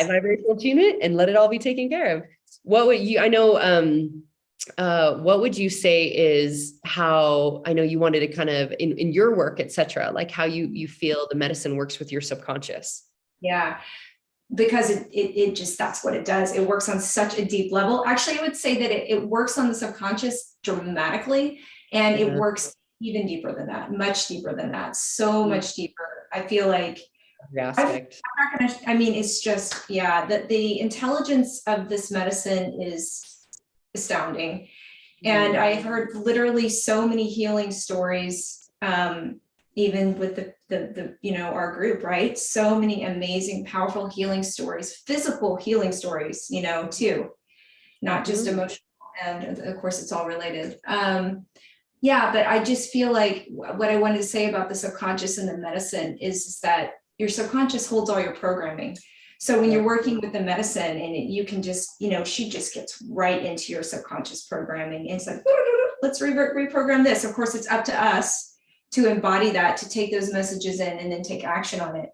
vibrational attunement and let it all be taken care of. What would you, what would you say is how, I know you wanted to kind of in your work, et cetera, like how you feel the medicine works with your subconscious? Yeah. because it just, that's what it does. It works on such a deep level. Actually, I would say that it works on the subconscious dramatically, and it works even deeper than that, much deeper than that, so much deeper. I feel like aspect. I mean, it's just, yeah, the intelligence of this medicine is astounding. And I've heard literally so many healing stories, even with the you know, our group, right? So many amazing, powerful healing stories, physical healing stories, you know, too, not just emotional. And of course, it's all related. Yeah, but I just feel like what I wanted to say about the subconscious and the medicine is that your subconscious holds all your programming. So when you're working with the medicine, and you can just, you know, she just gets right into your subconscious programming. And it's like, let's reprogram this. Of course, it's up to us to embody that, to take those messages in and then take action on it.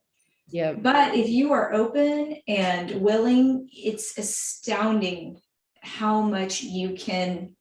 Yeah. But if you are open and willing, it's astounding how much you can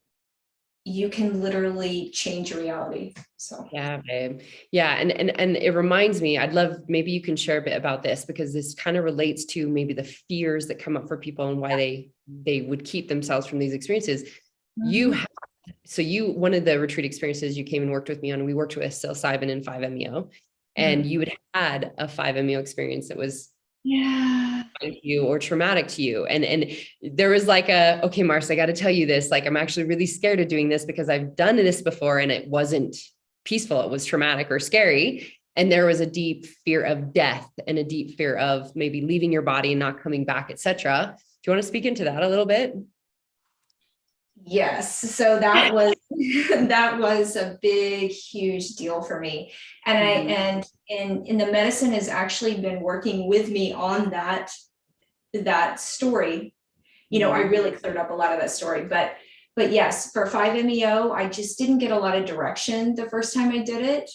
literally change your reality. So yeah, babe. Yeah. And it reminds me, I'd love, maybe you can share a bit about this, because this kind of relates to maybe the fears that come up for people and why they would keep themselves from these experiences. One of the retreat experiences you came and worked with me on, we worked with psilocybin and 5-MeO, and you had a 5-MeO experience that was you or traumatic to you. And there was like okay, Marci, I got to tell you this, like, I'm actually really scared of doing this because I've done this before and it wasn't peaceful. It was traumatic or scary. And there was a deep fear of death and a deep fear of maybe leaving your body and not coming back, etc. Do you want to speak into that a little bit? Yes. So that was that was a big, huge deal for me. And and the medicine has actually been working with me on that story. You know, I really cleared up a lot of that story. But yes, for 5-MeO, I just didn't get a lot of direction the first time I did it.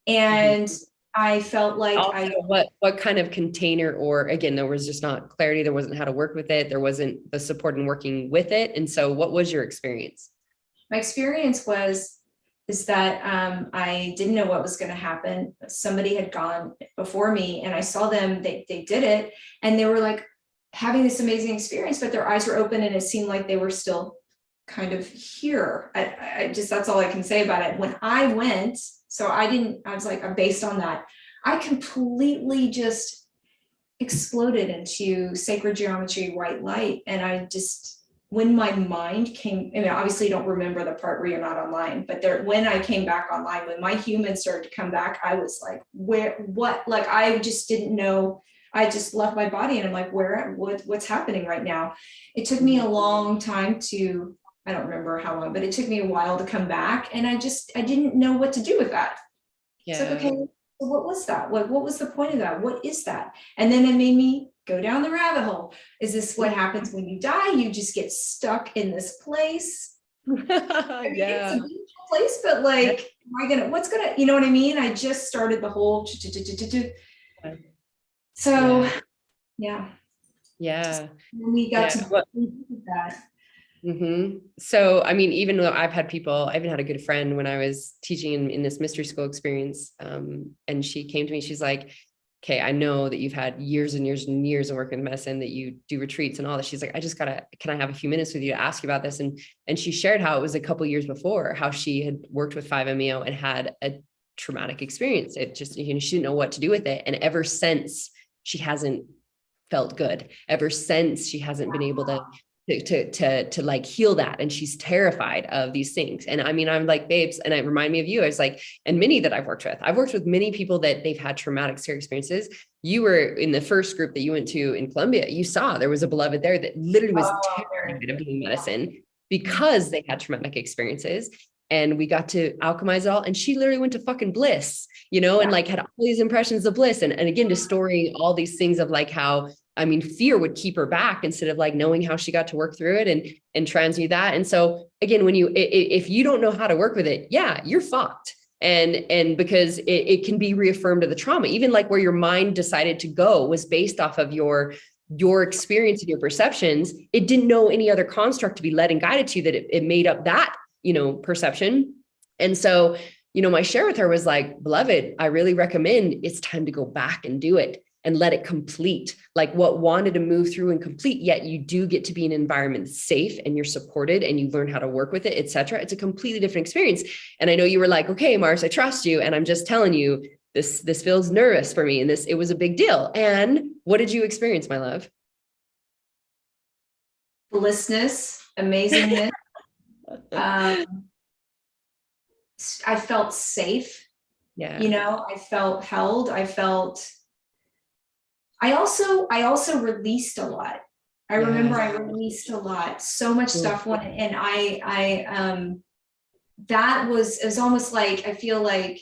And I felt like also, what kind of container, or again, there was just not clarity. There wasn't how to work with it. There wasn't the support in working with it. And so what was your experience? My experience is that I didn't know what was going to happen. Somebody had gone before me and I saw them, they did it, and they were like having this amazing experience, but their eyes were open and it seemed like they were still kind of here. I just, that's all I can say about it. When I went, so I was like, based on that, I completely just exploded into sacred geometry, white light. And I just, when my mind came, I mean, obviously you don't remember the part where you're not online, but when I came back online, when my human started to come back, I was like, what, like, I just didn't know. I just left my body and I'm like, what's happening right now? It took me a long time I don't remember how long, but it took me a while to come back. And I didn't know what to do with that. Yeah. It's like, okay, what was that? What was the point of that? What is that? And then it made me go down the rabbit hole. Is this what happens when you die? You just get stuck in this place. It's a beautiful place, but like, you know what I mean? I just started the whole, so yeah. We got to that. So, I mean, even though I even had a good friend when I was teaching in this mystery school experience, and she came to me, she's like, okay, I know that you've had years and years and years of work in medicine, that you do retreats and all that. She's like, can I have a few minutes with you to ask you about this? And she shared how it was a couple of years before, how she had worked with 5-MeO and had a traumatic experience. It just, she didn't know what to do with it. And ever since, she hasn't felt good. Ever since, she hasn't been able to like heal that. And she's terrified of these things. And I mean, I'm like, babes, and it reminded me of you. I was like, and many that I've worked with many people that they've had traumatic experiences. You were in the first group that you went to in Colombia. You saw there was a beloved there that literally was terrified of doing medicine because they had traumatic experiences. And we got to alchemize it all. And she literally went to fucking bliss, and like had all these impressions of bliss. And again, just storing all these things of like how, I mean, fear would keep her back instead of like knowing how she got to work through it and transmute that. And so again, if you don't know how to work with it, you're fucked. And because it can be reaffirmed to the trauma, even like where your mind decided to go was based off of your experience and your perceptions. It didn't know any other construct to be led and guided to, that it made up that, perception. And so, my share with her was like, beloved, I really recommend, it's time to go back and do it. and let it complete, like what wanted to move through and complete, yet you do get to be in an environment that's safe and you're supported and you learn how to work with it, etc. It's a completely different experience. And I know you were like, okay, Mars, I trust you. And I'm just telling you, this feels nervous for me. And it was a big deal. And what did you experience, my love? Blissness, amazingness. I felt safe. Yeah. I felt held. I also released a lot. I remember I released a lot, so much stuff went, and it was almost like, I feel like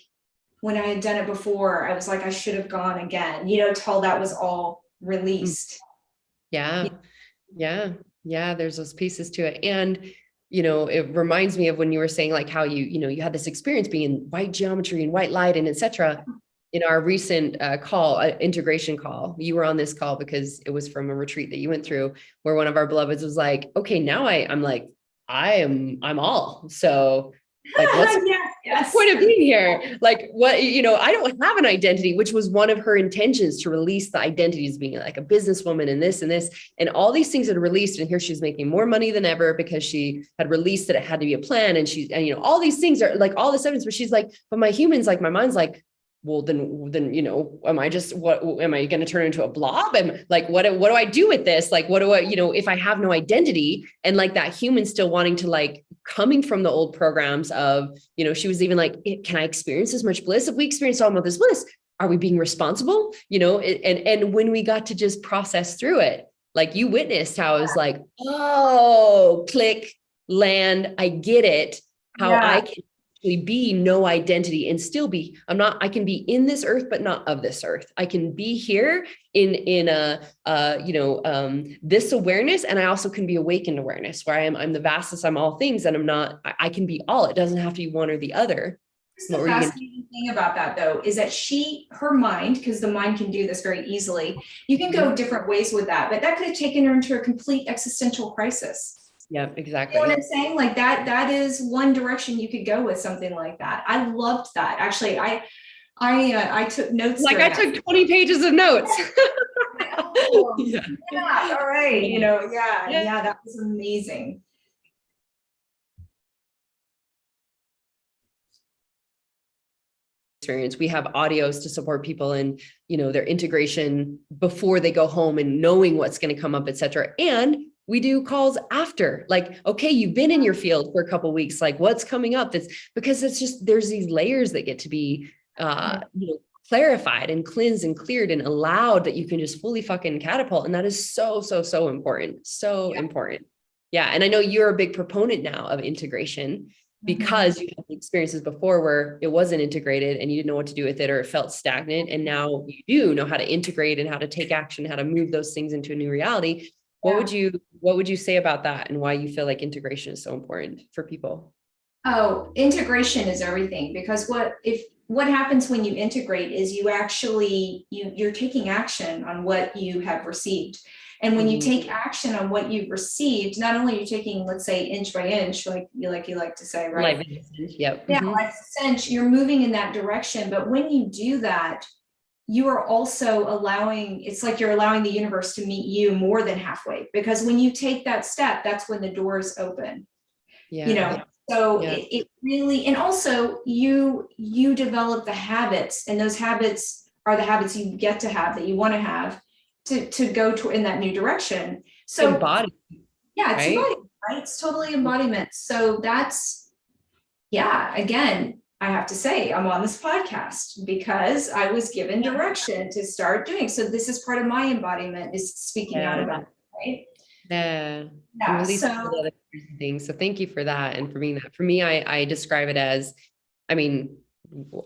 when I had done it before, I was like, I should have gone again, till that was all released. Yeah. There's those pieces to it. And, it reminds me of when you were saying like how you had this experience being in white geometry and white light and etc. In our recent integration call, you were on this call because it was from a retreat that you went through where one of our beloveds was like, okay, now I'm all. So like, what's the point of being here? Like what, I don't have an identity, which was one of her intentions, to release the identity as being like a businesswoman and this, and all these things had released. And here she's making more money than ever because she had released that it had to be a plan. And all these things are like all this evidence, but she's like, but my mind's like, well, then, am I going to turn into a blob? And like, what do I do with this? Like, what do I, if I have no identity, and like that human still wanting to, like, coming from the old programs of, she was even like, can I experience as much bliss? If we experience all of this bliss, are we being responsible? And when we got to just process through it, like you witnessed how I was like, oh, click, land, I get it. How I can be no identity and still be, I can be in this earth, but not of this earth. I can be here in this awareness. And I also can be awakened awareness where I'm the vastness, I'm all things, and I can be all. It doesn't have to be one or the other. The fascinating thing about that though, is that her mind, because the mind can do this very easily, you can go different ways with that, but that could have taken her into a complete existential crisis. Yeah, exactly. You know what I'm saying? Like that is one direction you could go with something like that. I loved that. Actually, I took notes. Like I took 20 pages of notes. All right. That was amazing. Experience. We have audios to support people in, their integration before they go home and knowing what's going to come up, etc. And we do calls after, like, okay, you've been in your field for a couple of weeks, like what's coming up? That's because it's just, there's these layers that get to be, clarified and cleansed and cleared and allowed, that you can just fully fucking catapult. And that is so, so, so important. So important. Yeah. And I know you're a big proponent now of integration because you had experiences before where it wasn't integrated and you didn't know what to do with it, or it felt stagnant. And now you do know how to integrate and how to take action, how to move those things into a new reality. What would you say about that, and why you feel like integration is so important for people? Oh, integration is everything, because what happens when you integrate is you're taking action on what you have received. And when you take action on what you've received, not only are you taking, let's say, inch by inch, like you like to say, right? Life is, yep. Yeah, life is an inch, you're moving in that direction. But when you do that, you are also it's like you're allowing the universe to meet you more than halfway, because when you take that step, that's when the doors open. It really, and also you develop the habits, and those habits are the habits you get to have, that you want to have to go in that new direction. So embodied. Yeah, it's embodied, right? It's totally embodiment. So again, I have to say, I'm on this podcast because I was given direction to start doing. So this is part of my embodiment, is speaking out about it, right? Other things. So thank you for that. And for being that. For me, I describe it as,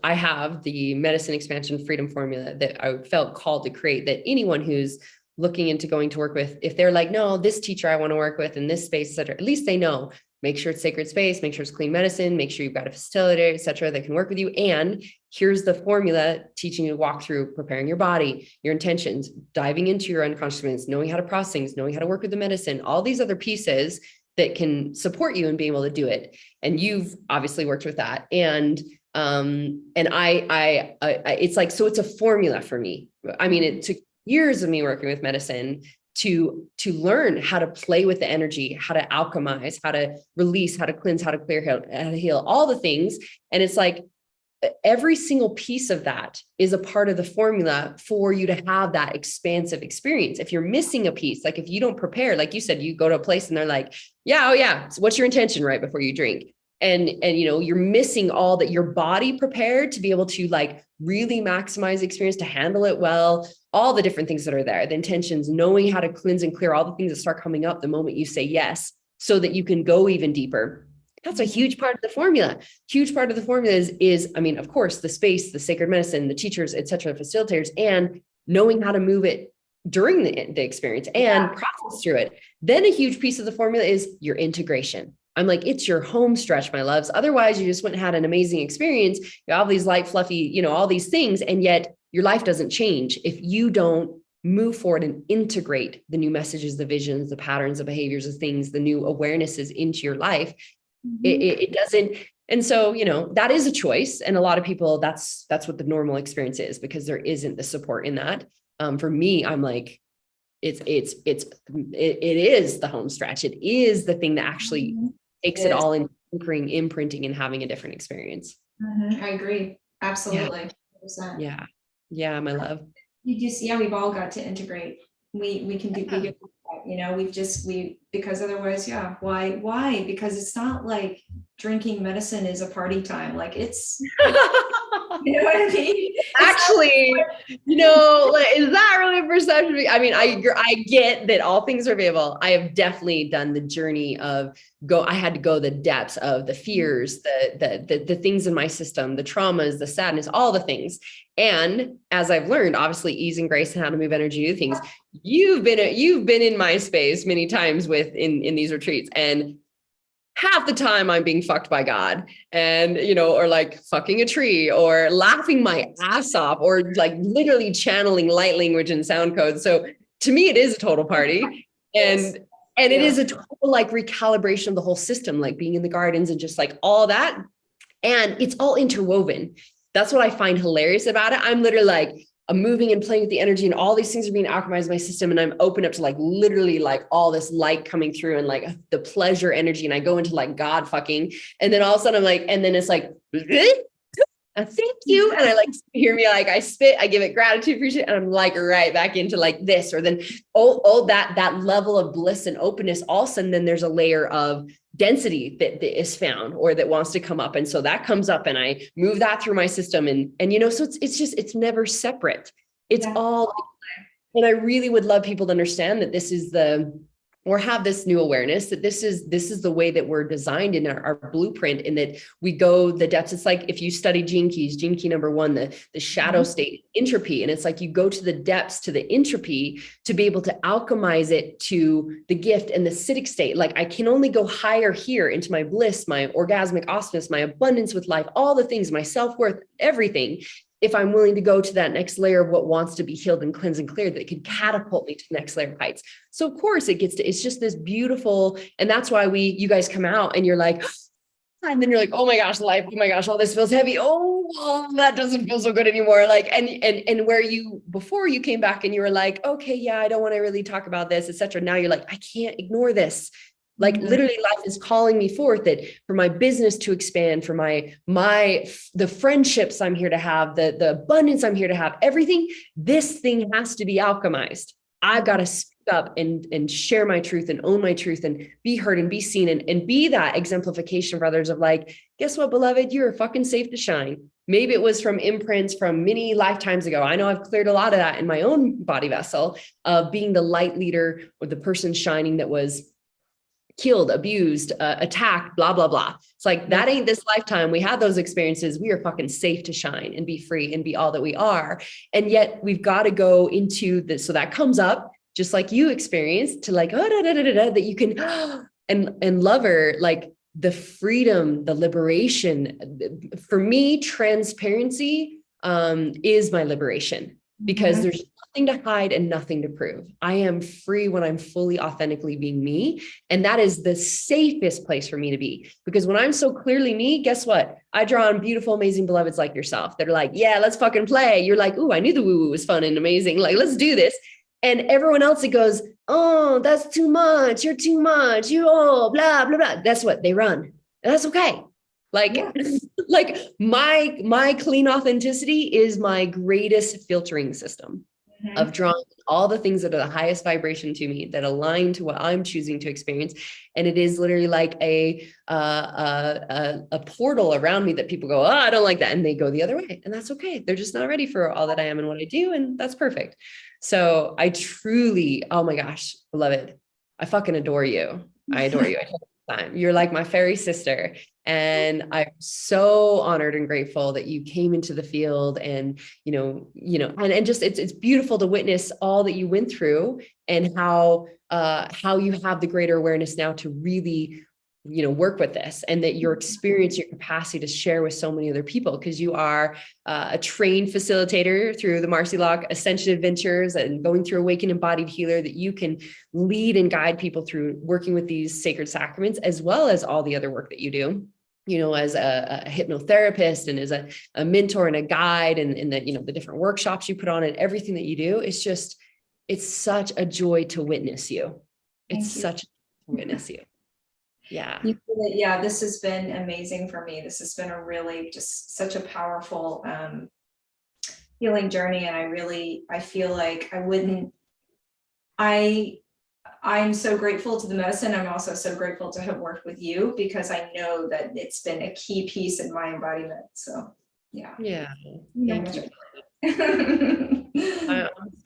I have the medicine expansion freedom formula that I felt called to create, that anyone who's looking into going to work with, if they're like, no, this teacher I want to work with in this space, et cetera, at least they know, make sure it's sacred space, make sure it's clean medicine, make sure you've got a facilitator, et cetera, that can work with you. And here's the formula teaching you to walk through preparing your body, your intentions, diving into your unconscious minds, knowing how to process things, knowing how to work with the medicine, all these other pieces that can support you in being able to do it. And you've obviously worked with that. And And it's like, so it's a formula for me. I mean, it took years of me working with medicine to learn how to play with the energy, how to alchemize, how to release, how to cleanse, how to clear, how to heal, all the things. And it's like, every single piece of that is a part of the formula for you to have that expansive experience. If you're missing a piece, like if you don't prepare, like you said, you go to a place and they're like, yeah, oh yeah, so what's your intention right before you drink? And you know, you're missing all that, your body prepared to be able to like really maximize the experience, to handle it well, all the different things that are there, the intentions, knowing how to cleanse and clear all the things that start coming up the moment you say yes, so that you can go even deeper. That's a huge part of the formula. Huge part of the formula is, I mean, of course, the space, the sacred medicine, the teachers, et cetera, facilitators, and knowing how to move it during the experience and process through it. Then a huge piece of the formula is your integration. I'm like, it's your home stretch, my loves. Otherwise, you just went and had an amazing experience. You have all these light, fluffy, you know, all these things, and yet your life doesn't change if you don't move forward and integrate the new messages, the visions, the patterns, the behaviors, the things, the new awarenesses into your life. It doesn't. And so, you know, that is a choice. And a lot of people, that's what the normal experience is, because there isn't the support in that. For me, I'm like, it is the home stretch. It is the thing that actually takes it all in, imprinting and having a different experience. I agree. Absolutely. Yeah. Yeah. My love. We've all got to integrate. We can do, you know, because otherwise, why? Because it's not like drinking medicine is a party time. Like it's, you know what I mean? Actually, you know, like, is that really a perception? I mean, I get that all things are available. I have definitely done the journey of I had to go the depths of the fears, the things in my system, the traumas, the sadness, all the things. And as I've learned, obviously, ease and grace and how to move energy to things, you've been in my space many times in these retreats, and half the time I'm being fucked by God, and, you know, or like fucking a tree, or laughing my ass off, or like literally channeling light language and sound codes. So to me, it is a total party. And it is a total like recalibration of the whole system, like being in the gardens and just like all that. And it's all interwoven. That's what I find hilarious about it. I'm literally like, I'm moving and playing with the energy, and all these things are being alchemized in my system. And I'm open up to like literally like all this light coming through and like the pleasure energy. And I go into like God fucking, and then all of a sudden I'm like, and then it's like, thank you. And I like hear me, like I spit, I give it gratitude, appreciate, and I'm like right back into like this, or then that level of bliss and openness. All of a sudden, then there's a layer of density that is found or that wants to come up. And so that comes up and I move that through my system. And you know, so it's never separate. It's all, and I really would love people to understand that this is or have this new awareness that this is the way that we're designed in our blueprint, in that we go the depths. It's like if you study gene key number 1, the shadow state, entropy. And it's like you go to the depths, to the entropy, to be able to alchemize it to the gift and the acidic state. Like I can only go higher here into my bliss, my orgasmic awesomeness, my abundance with life, all the things, my self-worth, everything, if I'm willing to go to that next layer of what wants to be healed and cleansed and cleared, that could catapult me to the next layer of heights. So of course it's just this beautiful, and that's why you guys come out and you're like, and then you're like, oh my gosh, life, oh my gosh, all this feels heavy. Oh, that doesn't feel so good anymore. Like, and where before you came back and you were like, okay, yeah, I don't want to really talk about this, etc. Now you're like, I can't ignore this. Like literally life is calling me forth, that for my business to expand, for the friendships I'm here to have, the abundance I'm here to have, everything, this thing has to be alchemized. I've got to speak up and share my truth and own my truth and be heard and be seen and be that exemplification for others of like, guess what, beloved, you're fucking safe to shine. Maybe it was from imprints from many lifetimes ago. I know I've cleared a lot of that in my own body vessel of being the light leader or the person shining that was killed, abused, attacked, blah, blah, blah. It's like, that ain't this lifetime. We had those experiences. We are fucking safe to shine and be free and be all that we are. And yet we've got to go into this. So that comes up just like you experienced, to like, that you can, and love her, like the freedom, the liberation. For me, transparency is my liberation, because there's nothing to hide and nothing to prove. I am free when I'm fully authentically being me. And that is the safest place for me to be, because when I'm so clearly me, guess what? I draw on beautiful, amazing beloveds like yourself that are like, yeah, let's fucking play. You're like, ooh, I knew the woo-woo was fun and amazing. Like, let's do this. And everyone else, it goes, oh, that's too much. You're too much. You, oh, blah, blah, blah. That's what they run. And that's okay. Like, yeah. Like my clean authenticity is my greatest filtering system of drawing all the things that are the highest vibration to me, that align to what I'm choosing to experience. And it is literally like a portal around me that people go, oh, I don't like that. And they go the other way. And that's okay. They're just not ready for all that I am and what I do. And that's perfect. So I truly, oh my gosh, beloved, I fucking adore you. I adore you. I tell you all the time. You're like my fairy sister. And I'm so honored and grateful that you came into the field, and, and just, it's beautiful to witness all that you went through, and how you have the greater awareness now to really, work with this, and that your experience, your capacity to share with so many other people, because you are a trained facilitator through the Marci Locke Ascension Adventures and going through Awakened Embodied Healer, that you can lead and guide people through working with these sacred sacraments, as well as all the other work that you do, as a hypnotherapist and as a mentor and a guide, and the different workshops you put on, and everything that you do. It's such a joy to witness you. It's such a joy to witness you. Yeah. Yeah, this has been amazing for me. This has been a really just such a powerful healing journey. And I feel like I'm so grateful to the medicine. I'm also so grateful to have worked with you, because I know that it's been a key piece in my embodiment. So yeah. Yeah. Thank you. I'm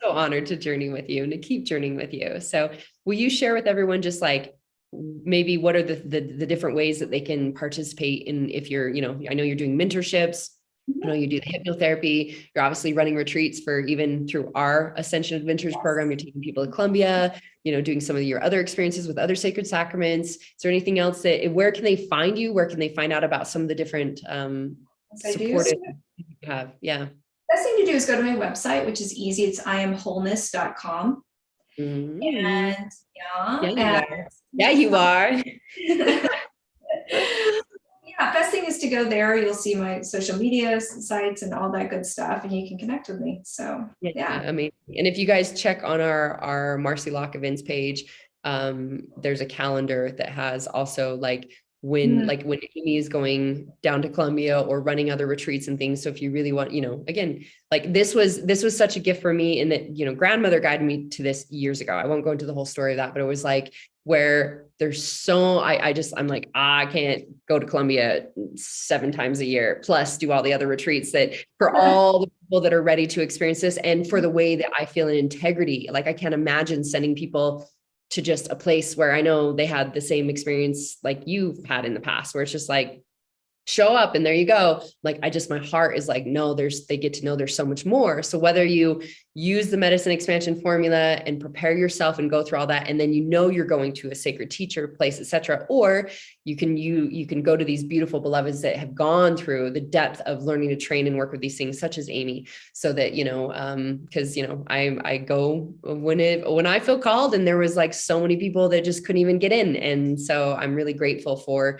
so honored to journey with you and to keep journeying with you. So will you share with everyone just like maybe what are the different ways that they can participate in, if you're, I know you're doing mentorships, I know you do the hypnotherapy, you're obviously running retreats for, even through our Ascension Adventures program, you're taking people to Colombia, doing some of your other experiences with other sacred sacraments. Is there anything else where can they find you? Where can they find out about some of the different supportive you have? Yeah. Best thing to do is go to my website, which is easy. It's iamwholeness.com. And yeah, you are. Yeah, best thing is to go there. You'll see my social media sites and all that good stuff, and you can connect with me. So yeah. Amazing. And if you guys check on our Marci Locke events page, there's a calendar that has also like when Amy is going down to Colombia or running other retreats and things. So if you really want, again, like this was such a gift for me, in that, grandmother guided me to this years ago. I won't go into the whole story of that, but it was like, where there's I'm like, I can't go to Colombia 7 times a year, plus do all the other retreats, that for all the people that are ready to experience this, and for the way that I feel in integrity. Like, I can't imagine sending people to just a place where I know they had the same experience like you've had in the past, where it's just like, show up and there you go. Like, my heart is like, no, they get to know there's so much more. So whether you use the medicine expansion formula and prepare yourself and go through all that, and then you're going to a sacred teacher place, etc., or you can go to these beautiful beloveds that have gone through the depth of learning to train and work with these things, such as Amy, so that because I go when I feel called, and there was like so many people that just couldn't even get in, and so I'm really grateful for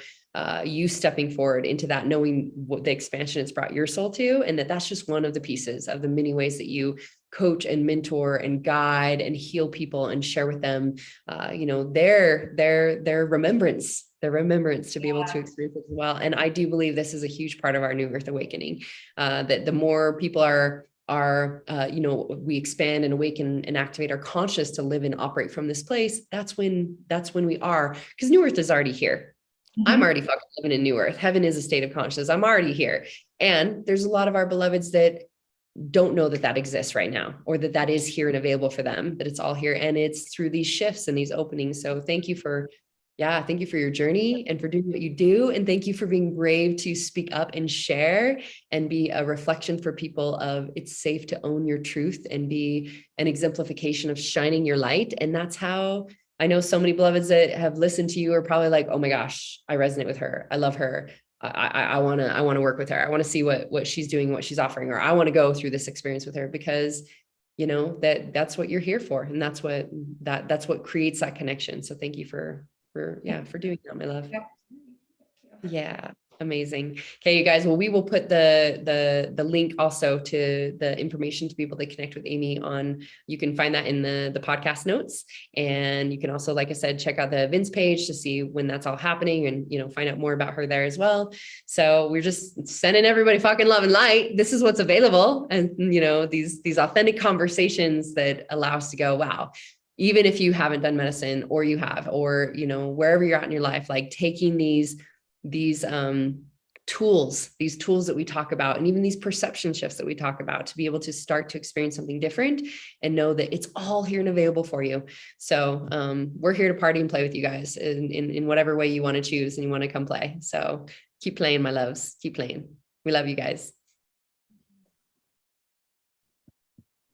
you stepping forward into that, knowing what the expansion it's brought your soul to, and that's just one of the pieces of the many ways that you coach and mentor and guide and heal people and share with them, their remembrance to be able to experience it as well. And I do believe this is a huge part of our New Earth Awakening, that the more people we expand and awaken and activate our conscious to live and operate from this place, that's when we are, because New Earth is already here. I'm already fucking living in New Earth. Heaven is a state of consciousness. I'm already here. And there's a lot of our beloveds that don't know that exists right now, or that is here and available for them, that it's all here. And it's through these shifts and these openings. So thank you for your journey and for doing what you do. And thank you for being brave to speak up and share and be a reflection for people of, it's safe to own your truth and be an exemplification of shining your light. And that's how I know so many beloveds that have listened to you are probably like, oh my gosh, I resonate with her. I love her. I want to work with her. I want to see what she's doing, what she's offering, or I want to go through this experience with her, because you know, that's what you're here for. And that's what creates that connection. So thank you for doing that, my love. Yeah. Amazing. Okay, you guys. Well, we will put the link also to the information to be able to connect with Amy on. You can find that in the podcast notes, and you can also, like I said, check out the events page to see when that's all happening, and find out more about her there as well. So we're just sending everybody fucking love and light. This is what's available, and these authentic conversations that allow us to go, wow. Even if you haven't done medicine, or you have, or wherever you're at in your life, like taking these tools that we talk about, and even these perception shifts that we talk about, to be able to start to experience something different and know that it's all here and available for you. So we're here to party and play with you guys in whatever way you want to choose and you want to come play. So keep playing, my loves, keep playing. We love you guys.